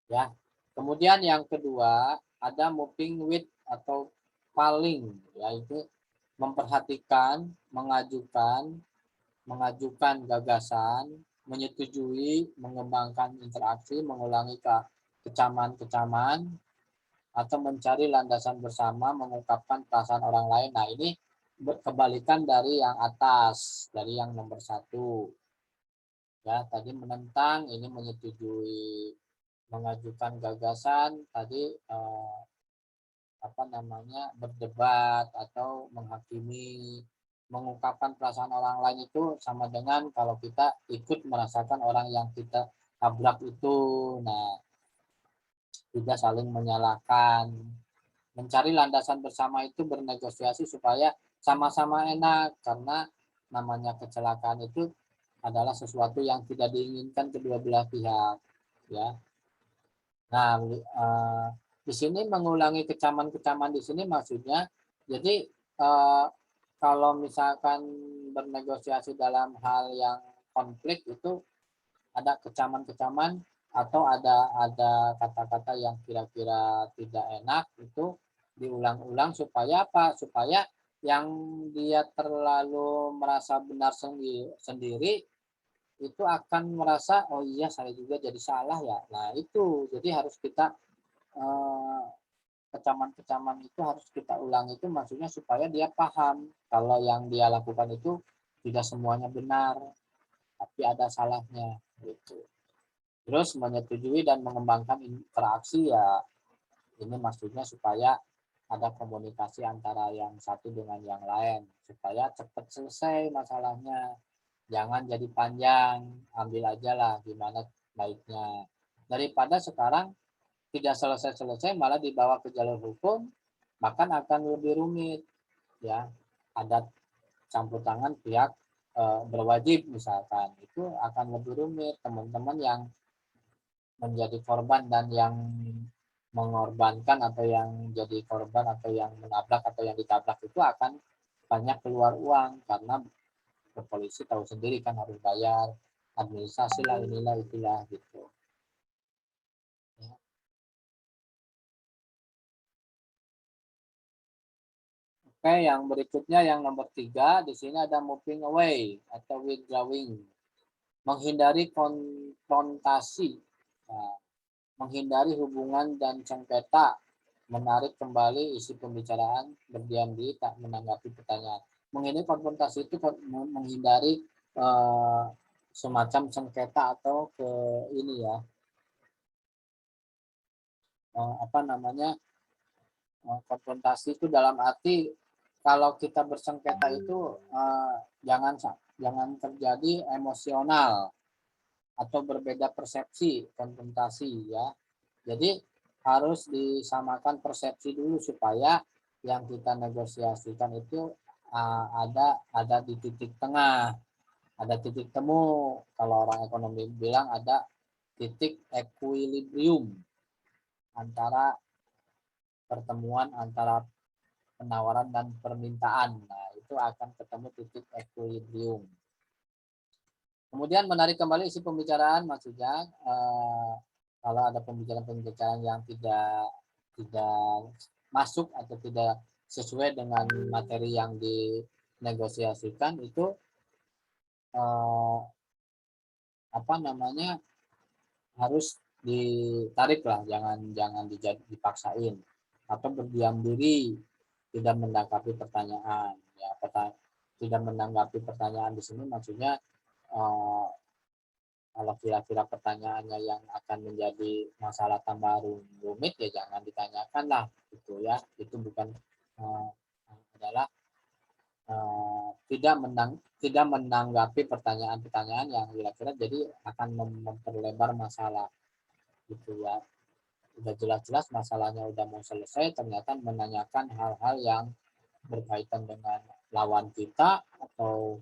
ya. Kemudian yang kedua ada moving with atau paling, yaitu memperhatikan, mengajukan gagasan, menyetujui, mengembangkan interaksi, mengulangi kecaman atau mencari landasan bersama, mengungkapkan perasaan orang lain. Nah ini kebalikan dari yang atas, dari yang nomor 1. Ya tadi menentang, ini menyetujui. Mengajukan gagasan tadi berdebat atau menghakimi. Mengungkapkan perasaan orang lain itu sama dengan kalau kita ikut merasakan orang yang kita tabrak itu. Nah tidak saling menyalahkan, mencari landasan bersama itu bernegosiasi supaya sama-sama enak, karena namanya kecelakaan itu adalah sesuatu yang tidak diinginkan kedua belah pihak, ya. Nah, di sini mengulangi kecaman-kecaman di sini maksudnya, jadi kalau misalkan bernegosiasi dalam hal yang konflik itu ada kecaman-kecaman atau ada kata-kata yang kira-kira tidak enak itu diulang-ulang supaya apa? Supaya yang dia terlalu merasa benar sendiri itu akan merasa oh iya saya juga jadi salah ya. Nah itu jadi harus kita kecaman-kecaman itu harus kita ulang itu maksudnya supaya dia paham kalau yang dia lakukan itu tidak semuanya benar tapi ada salahnya gitu. Terus menyetujui dan mengembangkan interaksi ya ini maksudnya supaya ada komunikasi antara yang satu dengan yang lain supaya cepat selesai masalahnya. Jangan jadi panjang, ambil aja lah gimana baiknya. Daripada sekarang tidak selesai-selesai malah dibawa ke jalur hukum, bahkan akan lebih rumit ya. Ada campur tangan pihak berwajib misalkan, itu akan lebih rumit. Teman-teman yang menjadi korban dan yang mengorbankan atau yang jadi korban atau yang menabrak atau yang ditabrak itu akan banyak keluar uang karena ke polisi tahu sendiri kan harus bayar administrasi lah inilah itulah gitu. Ya. Oke, yang berikutnya yang nomor 3 di sini ada moving away atau withdrawing, menghindari konfrontasi, nah, menghindari hubungan dan sengketa, menarik kembali isi pembicaraan, berdiam diri, tak menanggapi pertanyaan. Menghindari konfrontasi itu menghindari semacam sengketa atau ke ini ya apa namanya konfrontasi itu dalam arti kalau kita bersengketa itu jangan terjadi emosional atau berbeda persepsi konfrontasi ya. Jadi harus disamakan persepsi dulu supaya yang kita negosiasikan itu ada di titik tengah, ada titik temu. Kalau orang ekonomi bilang ada titik equilibrium antara pertemuan antara penawaran dan permintaan. Nah, itu akan ketemu titik equilibrium. Kemudian menarik kembali isi pembicaraan, maksudnya kalau ada pembicaraan-pembicaraan yang tidak masuk atau tidak sesuai dengan materi yang dinegosiasikan itu apa namanya harus ditarik lah, jangan dipaksain atau berdiam diri, tidak menanggapi pertanyaan ya. Tidak menanggapi pertanyaan di sini maksudnya kalau kira-kira pertanyaannya yang akan menjadi masalah tambah rumit ya jangan ditanyakan lah gitu ya. Itu bukan adalah tidak menanggapi pertanyaan-pertanyaan yang kira-kira jadi akan memperlebar masalah gitu ya. Udah jelas-jelas masalahnya udah mau selesai ternyata menanyakan hal-hal yang berkaitan dengan lawan kita atau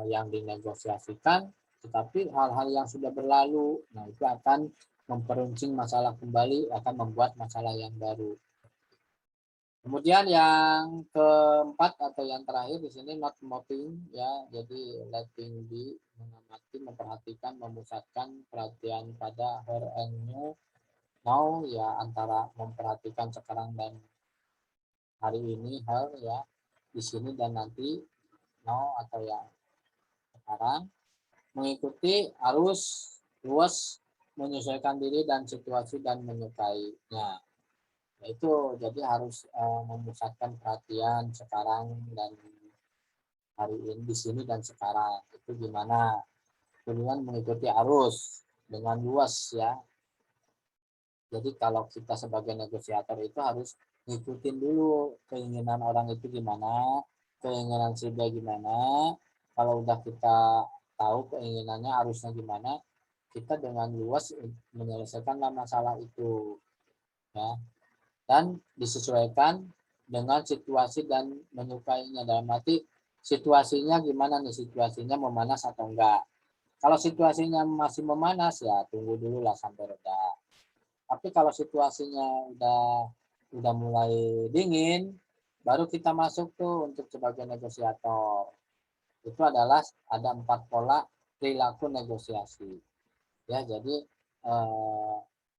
yang dinegosiasikan, tetapi hal-hal yang sudah berlalu, nah itu akan memperuncing masalah kembali, akan membuat masalah yang baru. Kemudian yang keempat atau yang terakhir di sini not moving ya, jadi letting be, mengamati, memperhatikan, memusatkan perhatian pada her and now ya, antara memperhatikan sekarang dan hari ini her ya, di sini dan nanti now atau yang sekarang, mengikuti arus luas, menyesuaikan diri dan situasi dan menyukainya. Itu jadi harus memusatkan perhatian sekarang dan hari ini di sini dan sekarang. Itu gimana? Kemudian mengikuti arus dengan luas ya. Jadi kalau kita sebagai negosiator itu harus ngikutin dulu keinginan orang itu gimana, keinginan si B gimana. Kalau udah kita tahu keinginannya arusnya gimana, kita dengan luas menyelesaikan masalah itu ya. dan disesuaikan dengan situasi dan menyukainya. Dalam arti situasinya gimana nih, situasinya memanas atau enggak. Kalau situasinya masih memanas ya tunggu dulu lah sampai reda. Tapi kalau situasinya udah mulai dingin, baru kita masuk tuh untuk sebagai negosiator. Itu adalah ada 4 pola perilaku negosiasi. Ya, jadi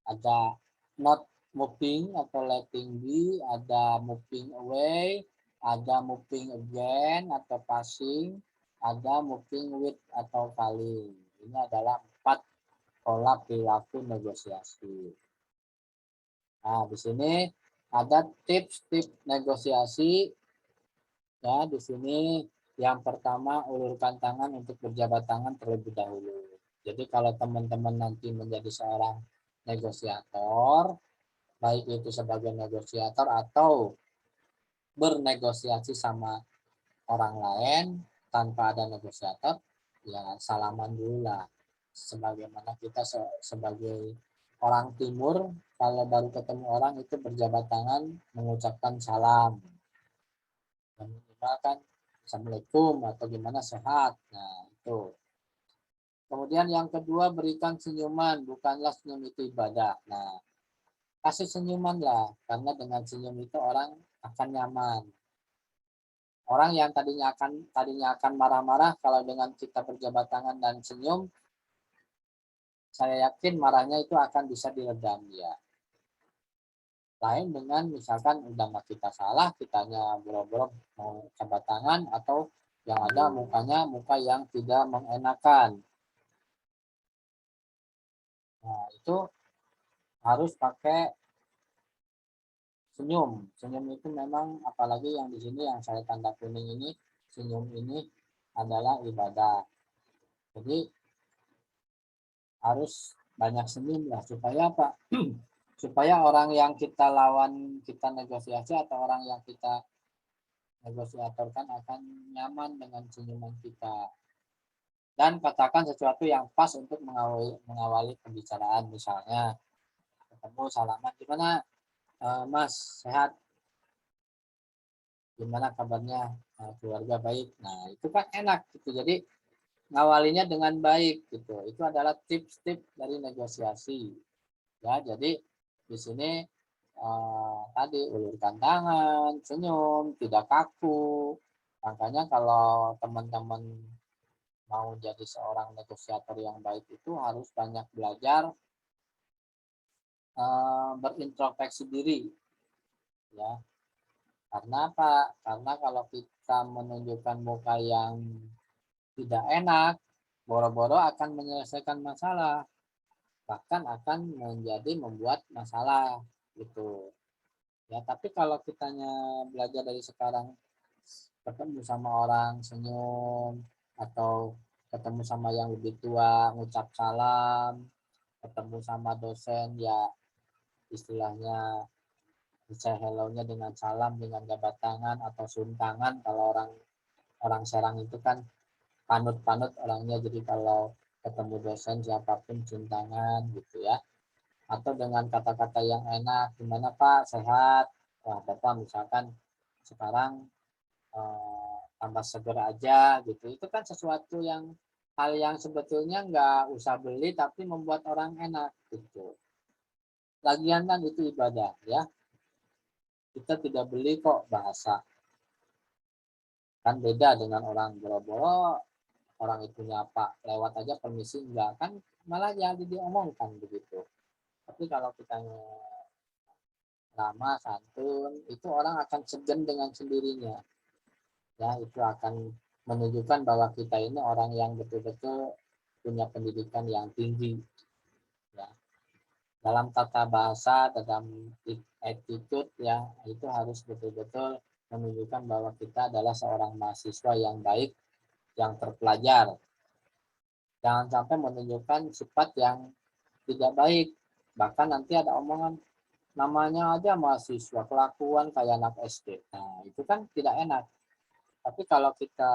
ada not moving atau letting be, ada moving away, ada moving again atau passing, ada moving with atau calling. Ini adalah 4 pola perilaku negosiasi. Nah, di sini ada tips-tips negosiasi. Ya, di sini yang pertama ulurkan tangan untuk berjabat tangan terlebih dahulu. Jadi kalau teman-teman nanti menjadi seorang negosiator, baik itu sebagai negosiator atau bernegosiasi sama orang lain tanpa ada negosiator, ya salaman dulu lah. Sebagaimana kita sebagai orang timur, kalau baru ketemu orang itu berjabat tangan mengucapkan salam. Dan minimal kan Assalamualaikum atau gimana sehat. Nah, itu. Kemudian yang kedua berikan senyuman, bukanlah senyum itu ibadah. Nah, kasih senyuman lah, karena dengan senyum itu orang akan nyaman. Orang yang tadinya akan marah-marah, kalau dengan kita berjabat tangan dan senyum, saya yakin marahnya itu akan bisa diredam ya. Lain dengan misalkan udah kita salah, kitanya boro-boro mau jabat tangan atau yang ada mukanya muka yang tidak mengenakan. Nah, itu harus pakai senyum. Senyum itu memang apalagi yang di sini yang saya tanda kuning ini, senyum ini adalah ibadah. Jadi harus banyak senyum lah supaya apa? Supaya orang yang kita lawan, kita negosiasi atau orang yang kita negosiatorkan akan nyaman dengan senyuman kita. Dan katakan sesuatu yang pas untuk mengawali pembicaraan. Misalnya ketemu salaman, gimana Mas, sehat? Gimana kabarnya? Keluarga baik. Nah, itu kan enak gitu. Jadi ngawalinya dengan baik gitu. Itu adalah tips-tips dari negosiasi. Ya, jadi di sini tadi ulurkan tangan, senyum, tidak kaku. Makanya kalau teman-teman mau jadi seorang negosiator yang baik itu harus banyak belajar berintrospeksi diri. Ya, karena apa? Karena kalau kita menunjukkan muka yang tidak enak, boro-boro akan menyelesaikan masalah, bahkan akan membuat masalah gitu. Ya, tapi kalau kitanya belajar dari sekarang, ketemu sama orang senyum atau ketemu sama yang lebih tua ngucap salam, ketemu sama dosen ya istilahnya bisa hello-nya dengan salam, dengan jabat tangan atau cium tangan. Kalau orang Serang itu kan panut-panut orangnya, jadi kalau ketemu dosen siapapun cium tangan gitu ya. Atau dengan kata-kata yang enak, gimana Pak, sehat? Wah Bapak misalkan sekarang tambah seger aja gitu. Itu kan sesuatu yang hal yang sebetulnya nggak usah beli tapi membuat orang enak gitu. Lagian kan itu ibadah ya. Kita tidak beli kok bahasa. Kan beda dengan orang boro-boro, orang itu nyapa lewat aja permisi enggak, kan malah yang diomongkan begitu. Tapi kalau kita ramah santun, itu orang akan segan dengan sendirinya. Ya, itu akan menunjukkan bahwa kita ini orang yang betul-betul punya pendidikan yang tinggi. Ya. Dalam tata bahasa, dalam attitude ya, itu harus betul-betul menunjukkan bahwa kita adalah seorang mahasiswa yang baik, yang terpelajar. Jangan sampai menunjukkan sifat yang tidak baik. Bahkan nanti ada omongan, namanya aja mahasiswa, kelakuan kayak anak SD. Nah, itu kan tidak enak. Tapi kalau kita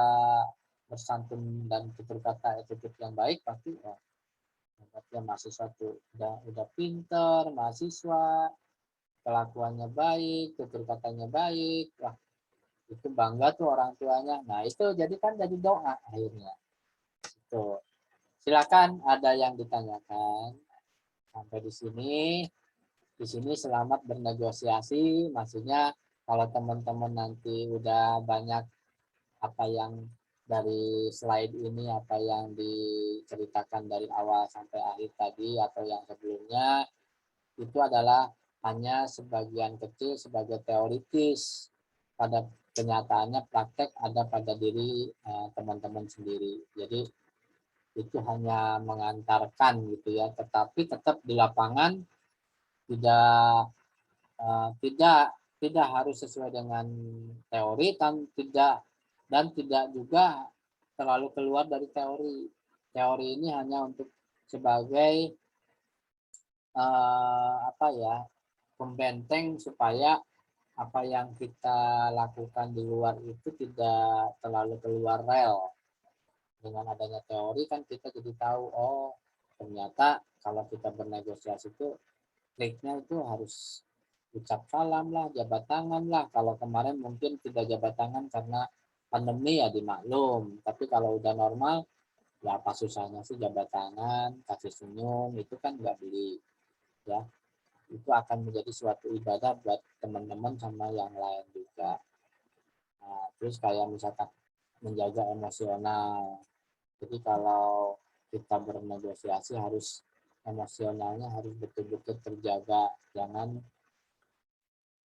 bersantun dan tutur kata attitude yang baik, pasti ya mahasiswa tuh udah pinter, mahasiswa, kelakuannya baik, tutur katanya baik, wah itu bangga tuh orang tuanya. Nah itu jadi doa akhirnya. Tuh. Silakan ada yang ditanyakan sampai di sini. Di sini selamat bernegosiasi, maksudnya kalau teman-teman nanti udah banyak apa yang dari slide ini, apa yang diceritakan dari awal sampai akhir tadi atau yang sebelumnya, itu adalah hanya sebagian kecil sebagai teoritis. Pada kenyataannya praktek ada pada diri teman-teman sendiri. Jadi itu hanya mengantarkan gitu ya, tetapi tetap di lapangan tidak tidak harus sesuai dengan teori dan tidak juga terlalu keluar dari teori. Teori ini hanya untuk sebagai pembenteng supaya apa yang kita lakukan di luar itu tidak terlalu keluar rel. Dengan adanya teori kan kita jadi tahu, oh ternyata kalau kita bernegosiasi itu triknya itu harus ucap salam lah, jabat tangan lah. Kalau kemarin mungkin tidak jabat tangan karena pandemi ya dimaklum. Tapi kalau udah normal, ya apa susahnya sih jabat tangan, kasih senyum, itu kan nggak beli. Ya, itu akan menjadi suatu ibadah buat teman-teman sama yang lain juga. Nah, terus kayak misalkan menjaga emosional. Jadi kalau kita bernegosiasi harus emosionalnya harus betul-betul terjaga. Jangan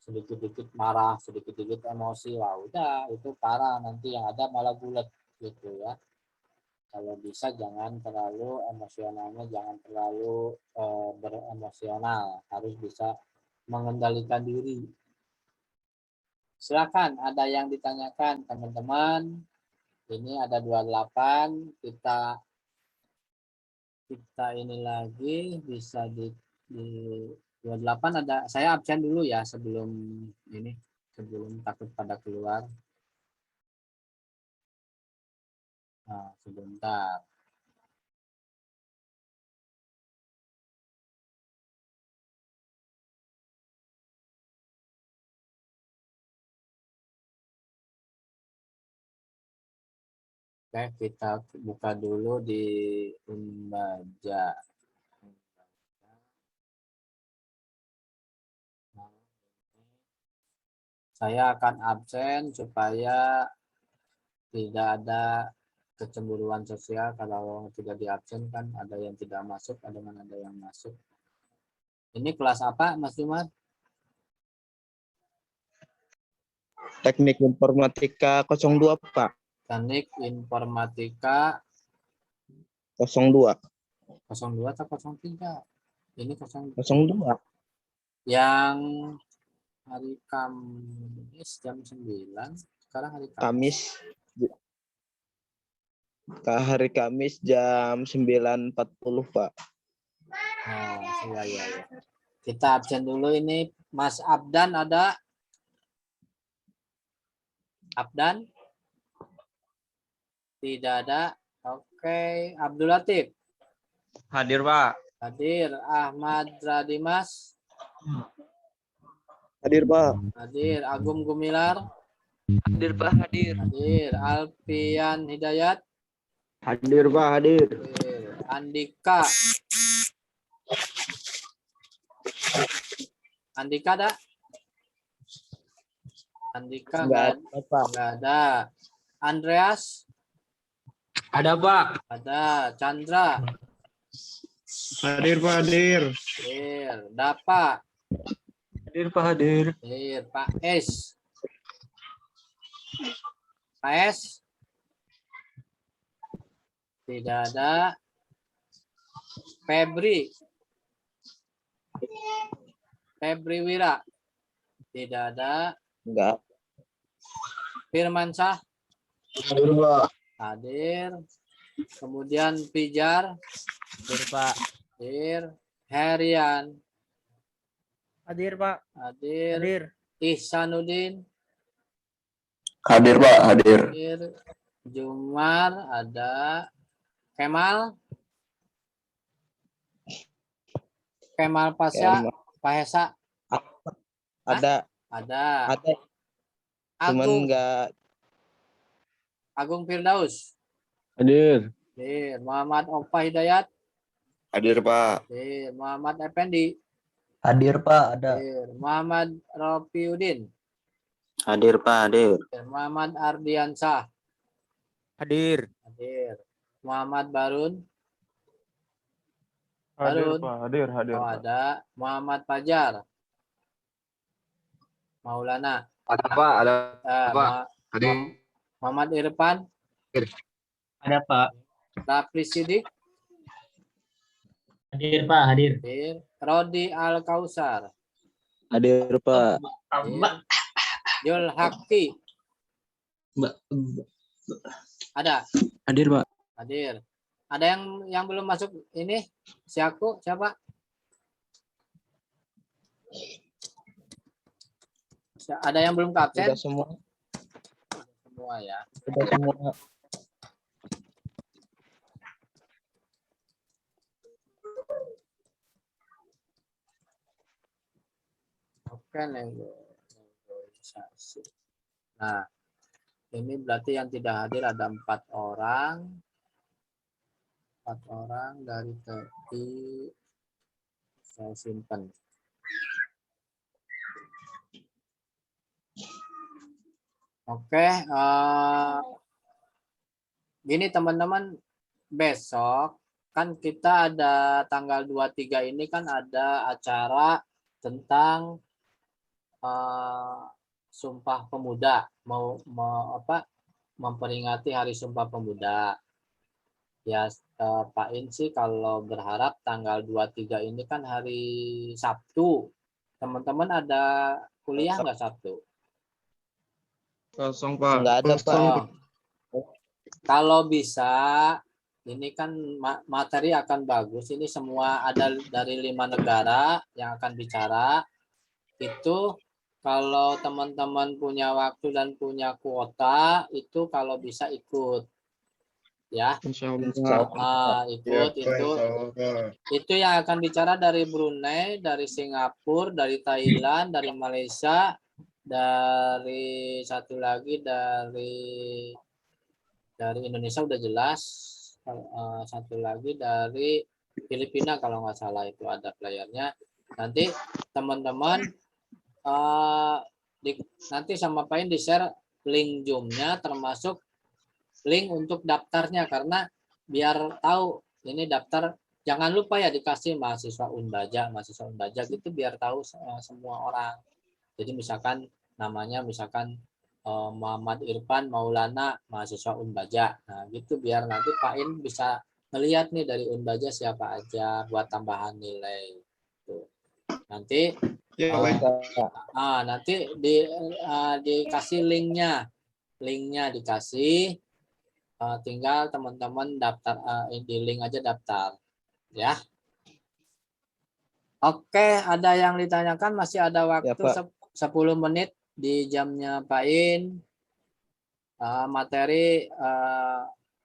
sedikit-sedikit marah, sedikit-sedikit emosi, wah udah itu parah, nanti yang ada malah bulat gitu ya. Kalau bisa jangan terlalu emosionalnya, jangan terlalu beremosional, harus bisa mengendalikan diri. Silakan ada yang ditanyakan teman-teman. Ini ada 28, kita ini lagi bisa di 28 ada, saya absen dulu ya sebelum takut pada keluar. Nah, sebentar. Oke, kita buka dulu di Unbaja. Saya akan absen supaya tidak ada kecemburuan sosial. Kalau tidak diabsenkan, ada yang tidak masuk, ada yang masuk. Ini kelas apa, Mas Jumar? Teknik Informatika 02, Pak. Teknik Informatika 02. 02 atau 03? Ini 02. Yang hari Kamis jam 9. Sekarang hari Kamis. Hari Kamis jam 9.40, Pak. Oh, iya. Kita absen dulu ini. Mas Abdan ada? Abdan? Tidak ada. Oke. Abdul Latif? Hadir, Pak. Hadir. Ahmad Radimas? Hadir, Pak. Hadir. Agung Gumilar? Hadir, Pak. Hadir. Hadir. Alfian Hidayat? Hadir, Pak. Hadir. Hadir. Andika? Andika ada? Andika enggak ada. Andreas? Ada, Pak. Ada. Chandra? Hadir, Pak. Hadir. Hadir. Dapa? Hadir, Pak. Hadir. Hadir. Pak S? Pak S? Tidak ada. Febri Wira? Tidak ada. Enggak. Firmansyah? Hadir, Pak. Hadir. Kemudian Pijar? Hadir, Pak. Hadir. Herian? Hadir, Pak. Hadir. Hadir. Ihsanuddin? Hadir, Pak. Hadir. Hadir. Jumar ada. Kemal? Kemal Pasya? Pak Hesa? Ada, Ada. ada. Cuman Agung, enggak. Agung Firdaus. Hadir. Hadir. Muhammad Opa Hidayat. Hadir, Pak. Hadir. Muhammad Effendi. Hadir Pak, ada. Hadir. Muhammad Rofiudin. Hadir, Pak. Hadir. Hadir. Muhammad Ardiansah. Hadir. Hadir. Muhammad Barun. Hadir, Barun. Pak. Hadir, hadir, Oh, Pak. ada. Muhammad Fajar. Maulana. Ada, Pak. Ada, Pak. Hadir. Muhammad Irfan. Ada Pak. Rafli Sidik. Hadir Pak, hadir. Hadir. Rodi Al Kausar. Hadir, Pak. Hadir. Yul Hakti. Ada. Hadir, Pak. Hadir. Ada yang belum masuk ini? Siapa? Ada yang belum ke absen? Sudah semua. Semua ya. Sudah semua. Oke, negosiasi. Nah, ini berarti yang tidak hadir ada 4 orang. 4 orang dari TI. Saya simpan. Oke, gini teman-teman, besok kan kita ada tanggal 23 ini kan ada acara tentang Sumpah Pemuda, mau memperingati Hari Sumpah Pemuda. Ya, Pak In sih kalau berharap tanggal 23 ini kan hari Sabtu. Teman-teman ada kuliah nggak Sabtu? Kosong, Pak. Enggak ada, Pak. Kalau bisa, ini kan materi akan bagus. Ini semua ada dari 5 negara yang akan bicara. Itu kalau teman-teman punya waktu dan punya kuota, itu kalau bisa ikut. Ya, Insya Allah. ikut itu yang akan bicara dari Brunei, dari Singapura, dari Thailand, dari Malaysia, dari satu lagi dari Indonesia udah jelas, satu lagi dari Filipina kalau nggak salah itu ada playernya. Nanti teman-teman nanti sama Pak In di-share link Zoom-nya termasuk link untuk daftarnya, karena biar tahu ini daftar, jangan lupa ya dikasih mahasiswa Unbaja gitu biar tahu semua orang. Jadi misalkan namanya Muhammad Irfan Maulana mahasiswa Unbaja. Nah, gitu biar nanti Pak In bisa melihat nih dari Unbaja siapa aja buat tambahan nilai. Tuh. Nanti nanti dikasih linknya dikasih. Tinggal teman-teman daftar di link aja daftar ya. Oke, ada yang ditanyakan? Masih ada waktu Ya, 10 menit di jamnya Pak In. Materi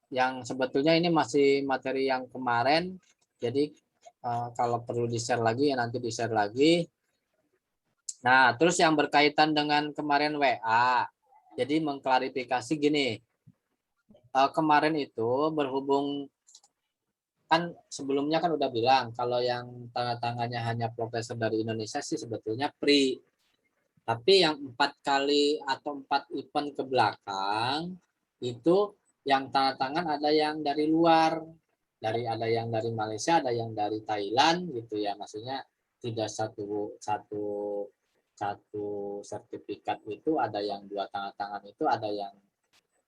yang sebetulnya ini masih materi yang kemarin, jadi kalau perlu di-share lagi ya nanti di-share lagi. Nah, terus yang berkaitan dengan kemarin WA, jadi mengklarifikasi gini. Kemarin itu berhubung kan sebelumnya kan udah bilang kalau yang tanda tangannya hanya profesor dari Indonesia sih sebetulnya PRI, tapi yang 4 kali atau 4 event ke belakang itu yang tanda tangan ada yang dari luar, ada yang dari Malaysia, ada yang dari Thailand gitu ya, maksudnya tidak satu sertifikat itu, ada yang 2 tanda tangan itu, ada yang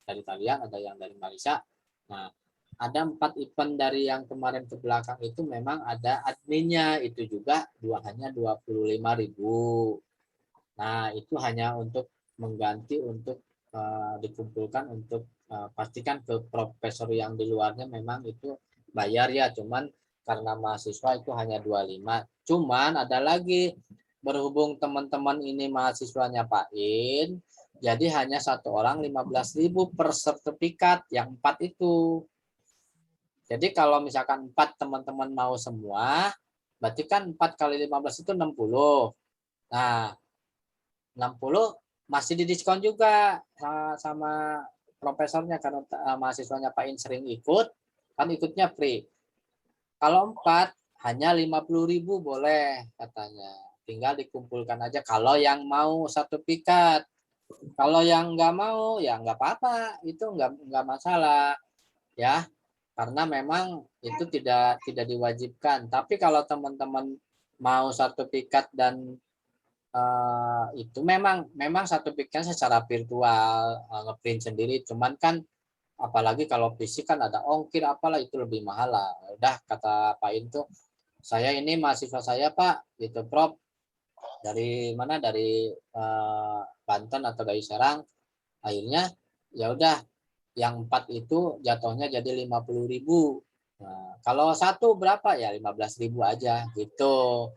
dari Thailand, ada yang dari Malaysia. Nah, ada 4 event dari yang kemarin ke belakang itu memang ada adminnya, itu juga hanya 25.000. Nah, itu hanya untuk mengganti untuk dikumpulkan untuk pastikan ke profesor yang di luarnya memang itu bayar ya, cuman karena mahasiswa itu hanya 25. Cuman ada lagi, berhubung teman-teman ini mahasiswanya Pak In, jadi hanya 1 orang 15.000 per sertifikat yang 4 itu. Jadi kalau misalkan 4 teman-teman mau semua, berarti kan 4 kali 15 itu 60. Nah, 60 masih didiskon juga sama profesornya karena mahasiswanya Pak In sering ikut, kan ikutnya free. Kalau 4 hanya 50.000 boleh katanya. Tinggal dikumpulkan aja kalau yang mau sertifikat. Kalau yang nggak mau ya nggak apa-apa, itu nggak masalah ya, karena memang itu tidak diwajibkan. Tapi kalau teman-teman mau sertifikat dan itu memang sertifikat secara virtual ngeprint sendiri, cuman kan apalagi kalau fisik kan ada ongkir apalah, itu lebih mahal lah. Udah kata Pak In tuh, saya ini mahasiswa saya Pak gitu Prof, dari mana, dari Banten atau dari Serang. Akhirnya ya udah yang 4 itu jatuhnya jadi 50.000. Nah, kalau satu berapa ya 15.000 aja gitu.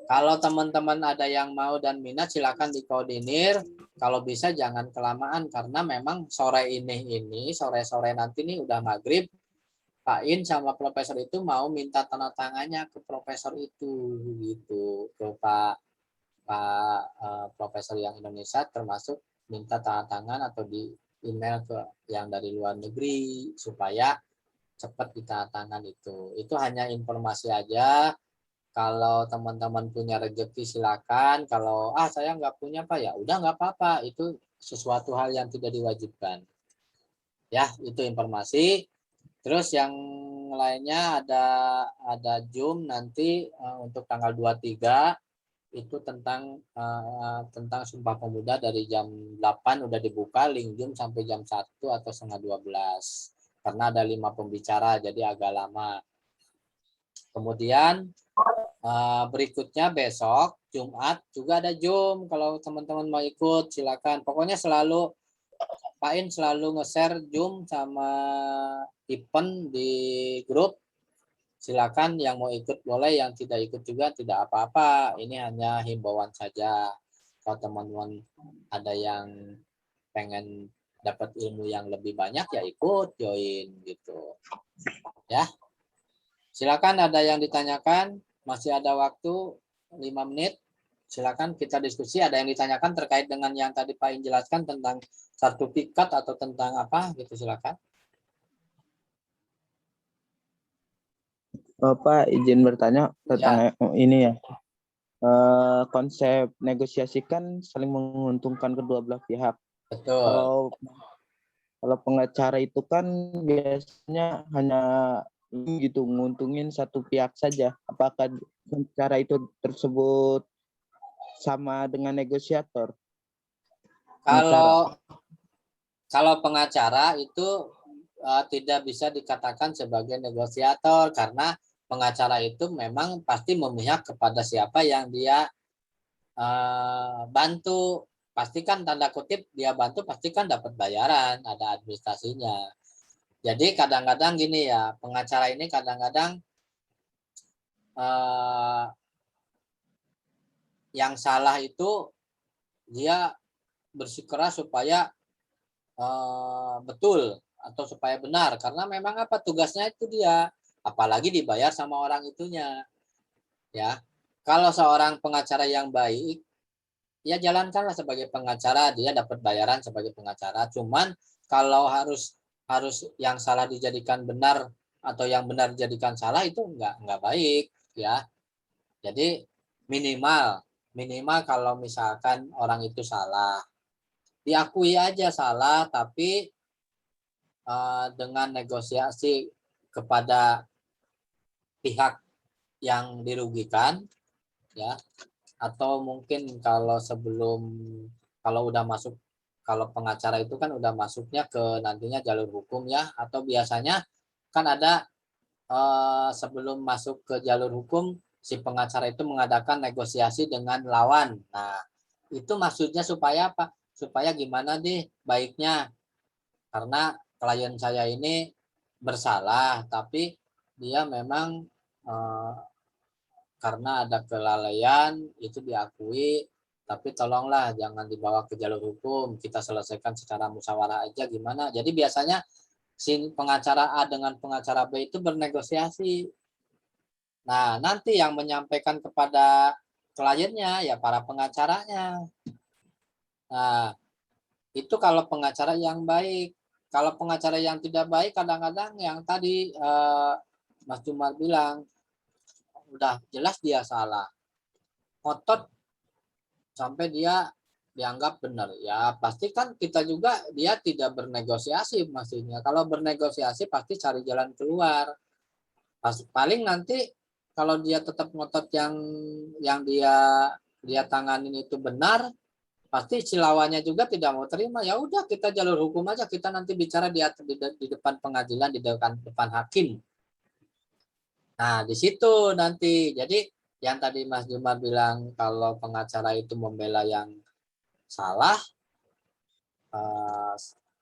Kalau teman-teman ada yang mau dan minat silakan dikoordinir. Kalau bisa jangan kelamaan karena memang sore sore nanti nih udah maghrib, Pak In sama profesor itu mau minta tanda tangannya ke profesor itu gitu, ke Pak profesor yang Indonesia, termasuk minta tanda tangan atau di email ke yang dari luar negeri supaya cepat ditandatangan itu. Itu hanya informasi aja. Kalau teman-teman punya rezeki silakan. Kalau saya nggak punya Pak, ya udah nggak apa-apa. Itu sesuatu hal yang tidak diwajibkan. Ya, itu informasi. Terus yang lainnya ada Zoom nanti untuk tanggal 23 itu tentang Sumpah Pemuda dari jam 8 udah dibuka link Zoom sampai jam 1 atau setengah 12. Karena ada 5 pembicara jadi agak lama. Kemudian berikutnya besok Jumat juga ada Zoom. Kalau teman-teman mau ikut silakan. Pokoknya selalu Pak In selalu nge-share Zoom sama event di grup. Silakan yang mau ikut boleh, yang tidak ikut juga tidak apa-apa. Ini hanya himbauan saja. Kalau teman-teman ada yang pengen dapat ilmu yang lebih banyak ya ikut join gitu. Ya. Silakan ada yang ditanyakan, masih ada waktu 5 menit. Silakan kita diskusi, ada yang ditanyakan terkait dengan yang tadi Pak In jelaskan tentang sertifikat atau tentang apa gitu, silakan. Pak izin bertanya tentang ini ya. Konsep negosiasi kan saling menguntungkan kedua belah pihak. Betul. Kalau pengacara itu kan biasanya hanya gitu nguntungin satu pihak saja. Apakah cara itu tersebut sama dengan negosiator? Kalau pengacara itu tidak bisa dikatakan sebagai negosiator karena pengacara itu memang pasti memihak kepada siapa yang dia bantu. Pastikan tanda kutip dia bantu, pastikan dapat bayaran, ada administrasinya. Jadi kadang-kadang gini ya, pengacara ini kadang-kadang yang salah itu dia bersikeras supaya betul atau supaya benar, karena memang apa tugasnya itu dia, apalagi dibayar sama orang itunya. Ya, kalau seorang pengacara yang baik, ya jalankanlah sebagai pengacara, dia dapat bayaran sebagai pengacara. Cuman kalau harus yang salah dijadikan benar atau yang benar dijadikan salah itu enggak baik ya. Jadi minimal kalau misalkan orang itu salah, diakui aja salah, tapi dengan negosiasi kepada pihak yang dirugikan ya, atau mungkin kalau udah masuk, kalau pengacara itu kan udah masuknya ke nantinya jalur hukum ya, atau biasanya kan ada sebelum masuk ke jalur hukum si pengacara itu mengadakan negosiasi dengan lawan. Nah, itu maksudnya supaya apa? Supaya gimana deh baiknya, karena klien saya ini bersalah tapi dia memang karena ada kelalaian itu diakui, tapi tolonglah jangan dibawa ke jalur hukum, kita selesaikan secara musyawarah aja gimana. Jadi biasanya si pengacara A dengan pengacara B itu bernegosiasi. Nah, nanti yang menyampaikan kepada kliennya ya para pengacaranya. Nah, itu kalau pengacara yang baik. Kalau pengacara yang tidak baik, kadang-kadang yang tadi Mas Jumar bilang, udah jelas dia salah. Otot sampai dia dianggap benar. Ya pasti kan kita juga dia tidak bernegosiasi maksudnya. Kalau bernegosiasi pasti cari jalan keluar. Paling nanti kalau dia tetap ngotot yang dia tanganin itu benar, pasti si lawannya juga tidak mau terima. Ya udah kita jalur hukum aja, kita nanti bicara di depan pengadilan, di depan hakim. Nah, di situ nanti. Jadi yang tadi Mas Jumar bilang kalau pengacara itu membela yang salah,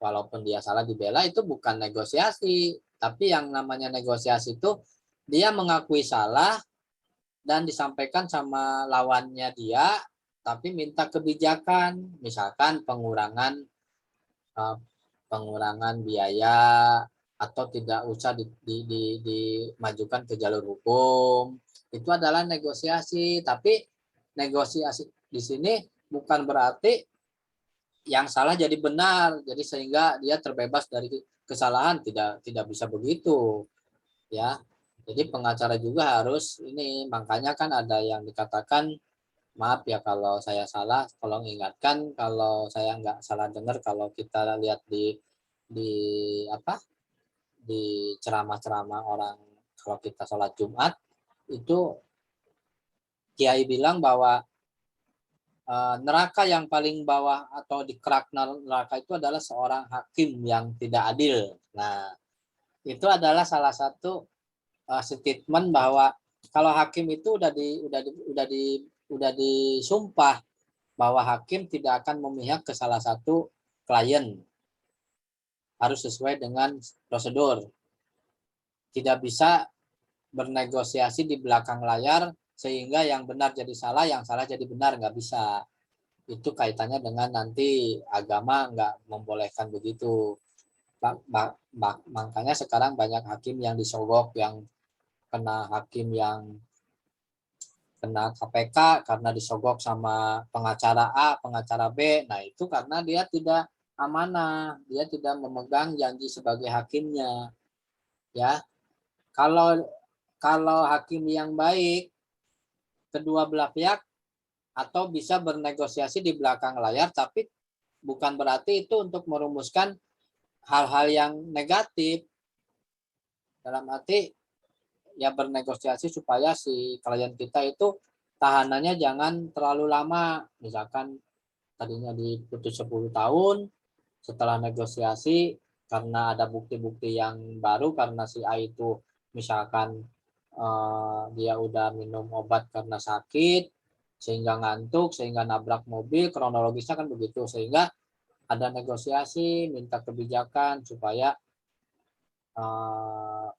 walaupun dia salah dibela, itu bukan negosiasi. Tapi yang namanya negosiasi itu dia mengakui salah dan disampaikan sama lawannya dia, tapi minta kebijakan, misalkan pengurangan biaya atau tidak usah dimajukan ke jalur hukum. Itu adalah negosiasi. Tapi negosiasi di sini bukan berarti yang salah jadi benar, jadi sehingga dia terbebas dari kesalahan. Tidak bisa begitu, ya. Jadi pengacara juga harus ini, makanya kan ada yang dikatakan, maaf ya kalau saya salah, tolong ingatkan kalau saya nggak salah dengar. Kalau kita lihat di apa di ceramah-ceramah orang, kalau kita sholat Jumat itu Kiai bilang bahwa neraka yang paling bawah atau di kerak neraka itu adalah seorang hakim yang tidak adil. Nah, itu adalah salah satu statement bahwa kalau hakim itu udah disumpah bahwa hakim tidak akan memihak ke salah satu klien, harus sesuai dengan prosedur. Tidak bisa bernegosiasi di belakang layar sehingga yang benar jadi salah, yang salah jadi benar, nggak bisa. Itu kaitannya dengan nanti agama nggak membolehkan begitu. Makanya sekarang banyak hakim yang disogok, yang kena hakim yang kena KPK karena disogok sama pengacara A, pengacara B. Nah itu karena dia tidak amanah, dia tidak memegang janji sebagai hakimnya. Ya, kalau hakim yang baik, kedua belah pihak atau bisa bernegosiasi di belakang layar, tapi bukan berarti itu untuk merumuskan hal-hal yang negatif. Dalam arti ya bernegosiasi supaya si klien kita itu tahanannya jangan terlalu lama. Misalkan tadinya diputus 10 tahun, setelah negosiasi karena ada bukti-bukti yang baru, karena si A itu misalkan dia udah minum obat karena sakit sehingga ngantuk, sehingga nabrak mobil, kronologisnya kan begitu, sehingga ada negosiasi, minta kebijakan supaya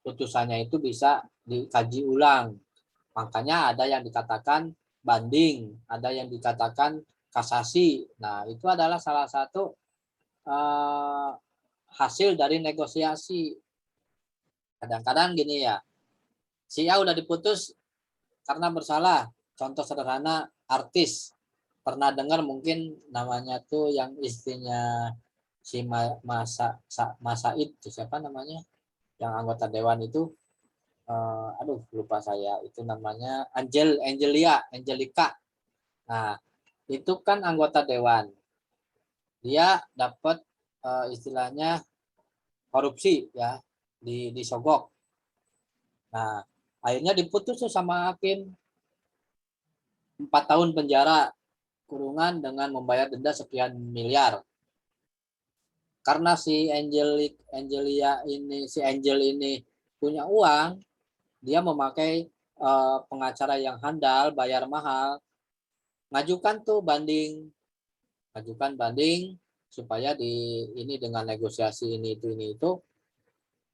putusannya itu bisa dikaji ulang. Makanya ada yang dikatakan banding, ada yang dikatakan kasasi. Nah, itu adalah salah satu hasil dari negosiasi. Kadang-kadang gini ya, si A udah diputus karena bersalah. Contoh sederhana, artis. Pernah dengar mungkin namanya tuh yang istrinya si Said, siapa namanya? Yang anggota dewan itu, aduh lupa saya, itu namanya Angelica. Nah, itu kan anggota dewan. Dia dapat istilahnya korupsi ya, disogok. Nah, akhirnya diputus tuh sama hakim 4 tahun penjara kurungan dengan membayar denda sekian miliar. Karena si Angel ini punya uang, dia memakai pengacara yang handal, bayar mahal, ngajukan banding supaya ini dengan negosiasi ini itu.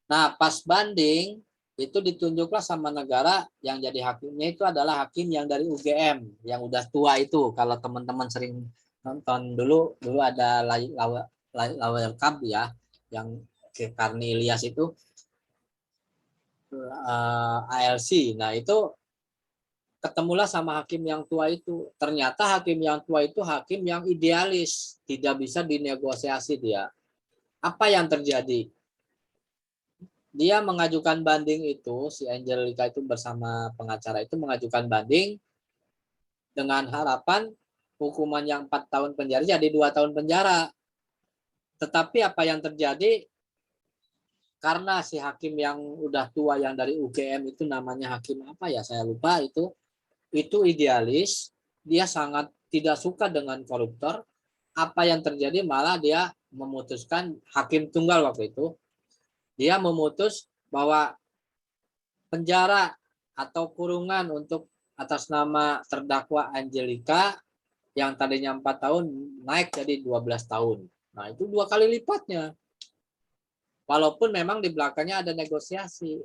Nah, pas banding itu ditunjuklah sama negara yang jadi hakimnya itu adalah hakim yang dari UGM, yang udah tua itu. Kalau teman-teman sering nonton dulu ada Lawyer Cup ya, yang Karni Ilyas itu ALC. Nah, itu ketemulah sama hakim yang tua itu. Ternyata hakim yang tua itu hakim yang idealis, tidak bisa dinegosiasi dia. Apa yang terjadi? Dia mengajukan banding itu, si Angelica itu bersama pengacara itu mengajukan banding dengan harapan hukuman yang 4 tahun penjara jadi 2 tahun penjara. Tetapi apa yang terjadi? Karena si hakim yang udah tua yang dari UGM itu namanya hakim apa ya, saya lupa itu idealis, dia sangat tidak suka dengan koruptor. Apa yang terjadi malah dia memutuskan, hakim tunggal waktu itu, dia memutus bahwa penjara atau kurungan untuk atas nama terdakwa Angelica yang tadinya 4 tahun naik jadi 12 tahun. Nah, itu 2 kali lipatnya. Walaupun memang di belakangnya ada negosiasi.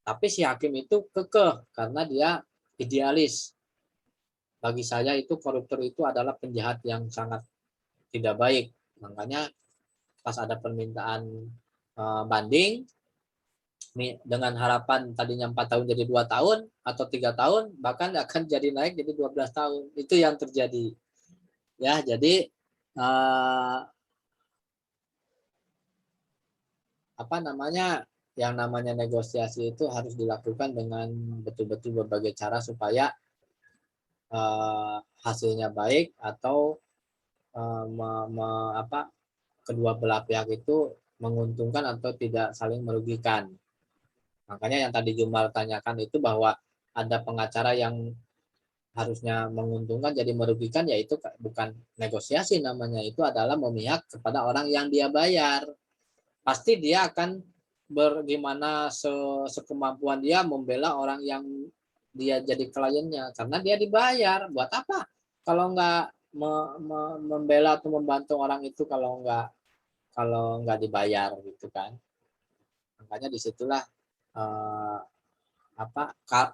Tapi si hakim itu kekeh karena dia idealis. Bagi saya itu koruptor itu adalah penjahat yang sangat tidak baik. Makanya pas ada permintaan banding dengan harapan tadinya 4 tahun jadi 2 tahun atau 3 tahun, bahkan akan jadi naik jadi 12 tahun. Itu yang terjadi. Ya, jadi yang namanya negosiasi itu harus dilakukan dengan betul-betul berbagai cara supaya hasilnya baik atau kedua belah pihak itu menguntungkan atau tidak saling merugikan. Makanya yang tadi Jumal tanyakan itu bahwa ada pengacara yang harusnya menguntungkan jadi merugikan, yaitu bukan negosiasi namanya, itu adalah memihak kepada orang yang dia bayar. Pasti dia akan bagaimana sekemampuan dia membela orang yang dia jadi kliennya karena dia dibayar. Buat apa kalau nggak membela atau membantu orang itu kalau nggak dibayar gitu kan. Makanya disitulah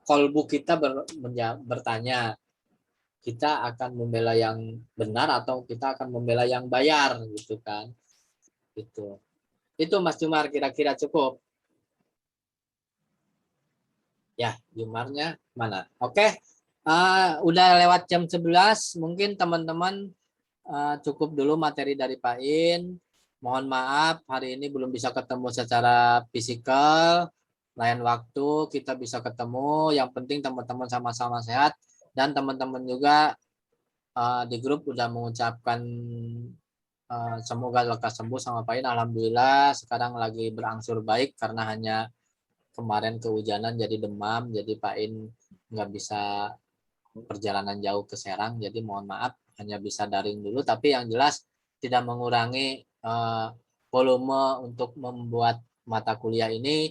kolbu kita bertanya, kita akan membela yang benar atau kita akan membela yang bayar gitu kan. Itu Mas Jumar, kira-kira cukup. Ya, Jumarnya mana? Oke. Udah lewat jam 11, mungkin teman-teman cukup dulu materi dari Pak In. Mohon maaf hari ini belum bisa ketemu secara fisikal. Lain waktu kita bisa ketemu. Yang penting teman-teman sama-sama sehat, dan teman-teman juga di grup udah mengucapkan semoga lekas sembuh sama Pak In. Alhamdulillah sekarang lagi berangsur baik karena hanya kemarin kehujanan jadi demam, jadi Pak In nggak bisa perjalanan jauh ke Serang, jadi mohon maaf hanya bisa daring dulu, tapi yang jelas tidak mengurangi volume untuk membuat mata kuliah ini.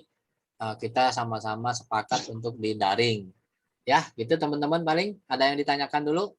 Kita sama-sama sepakat untuk didaring ya, gitu teman-teman. Paling ada yang ditanyakan dulu?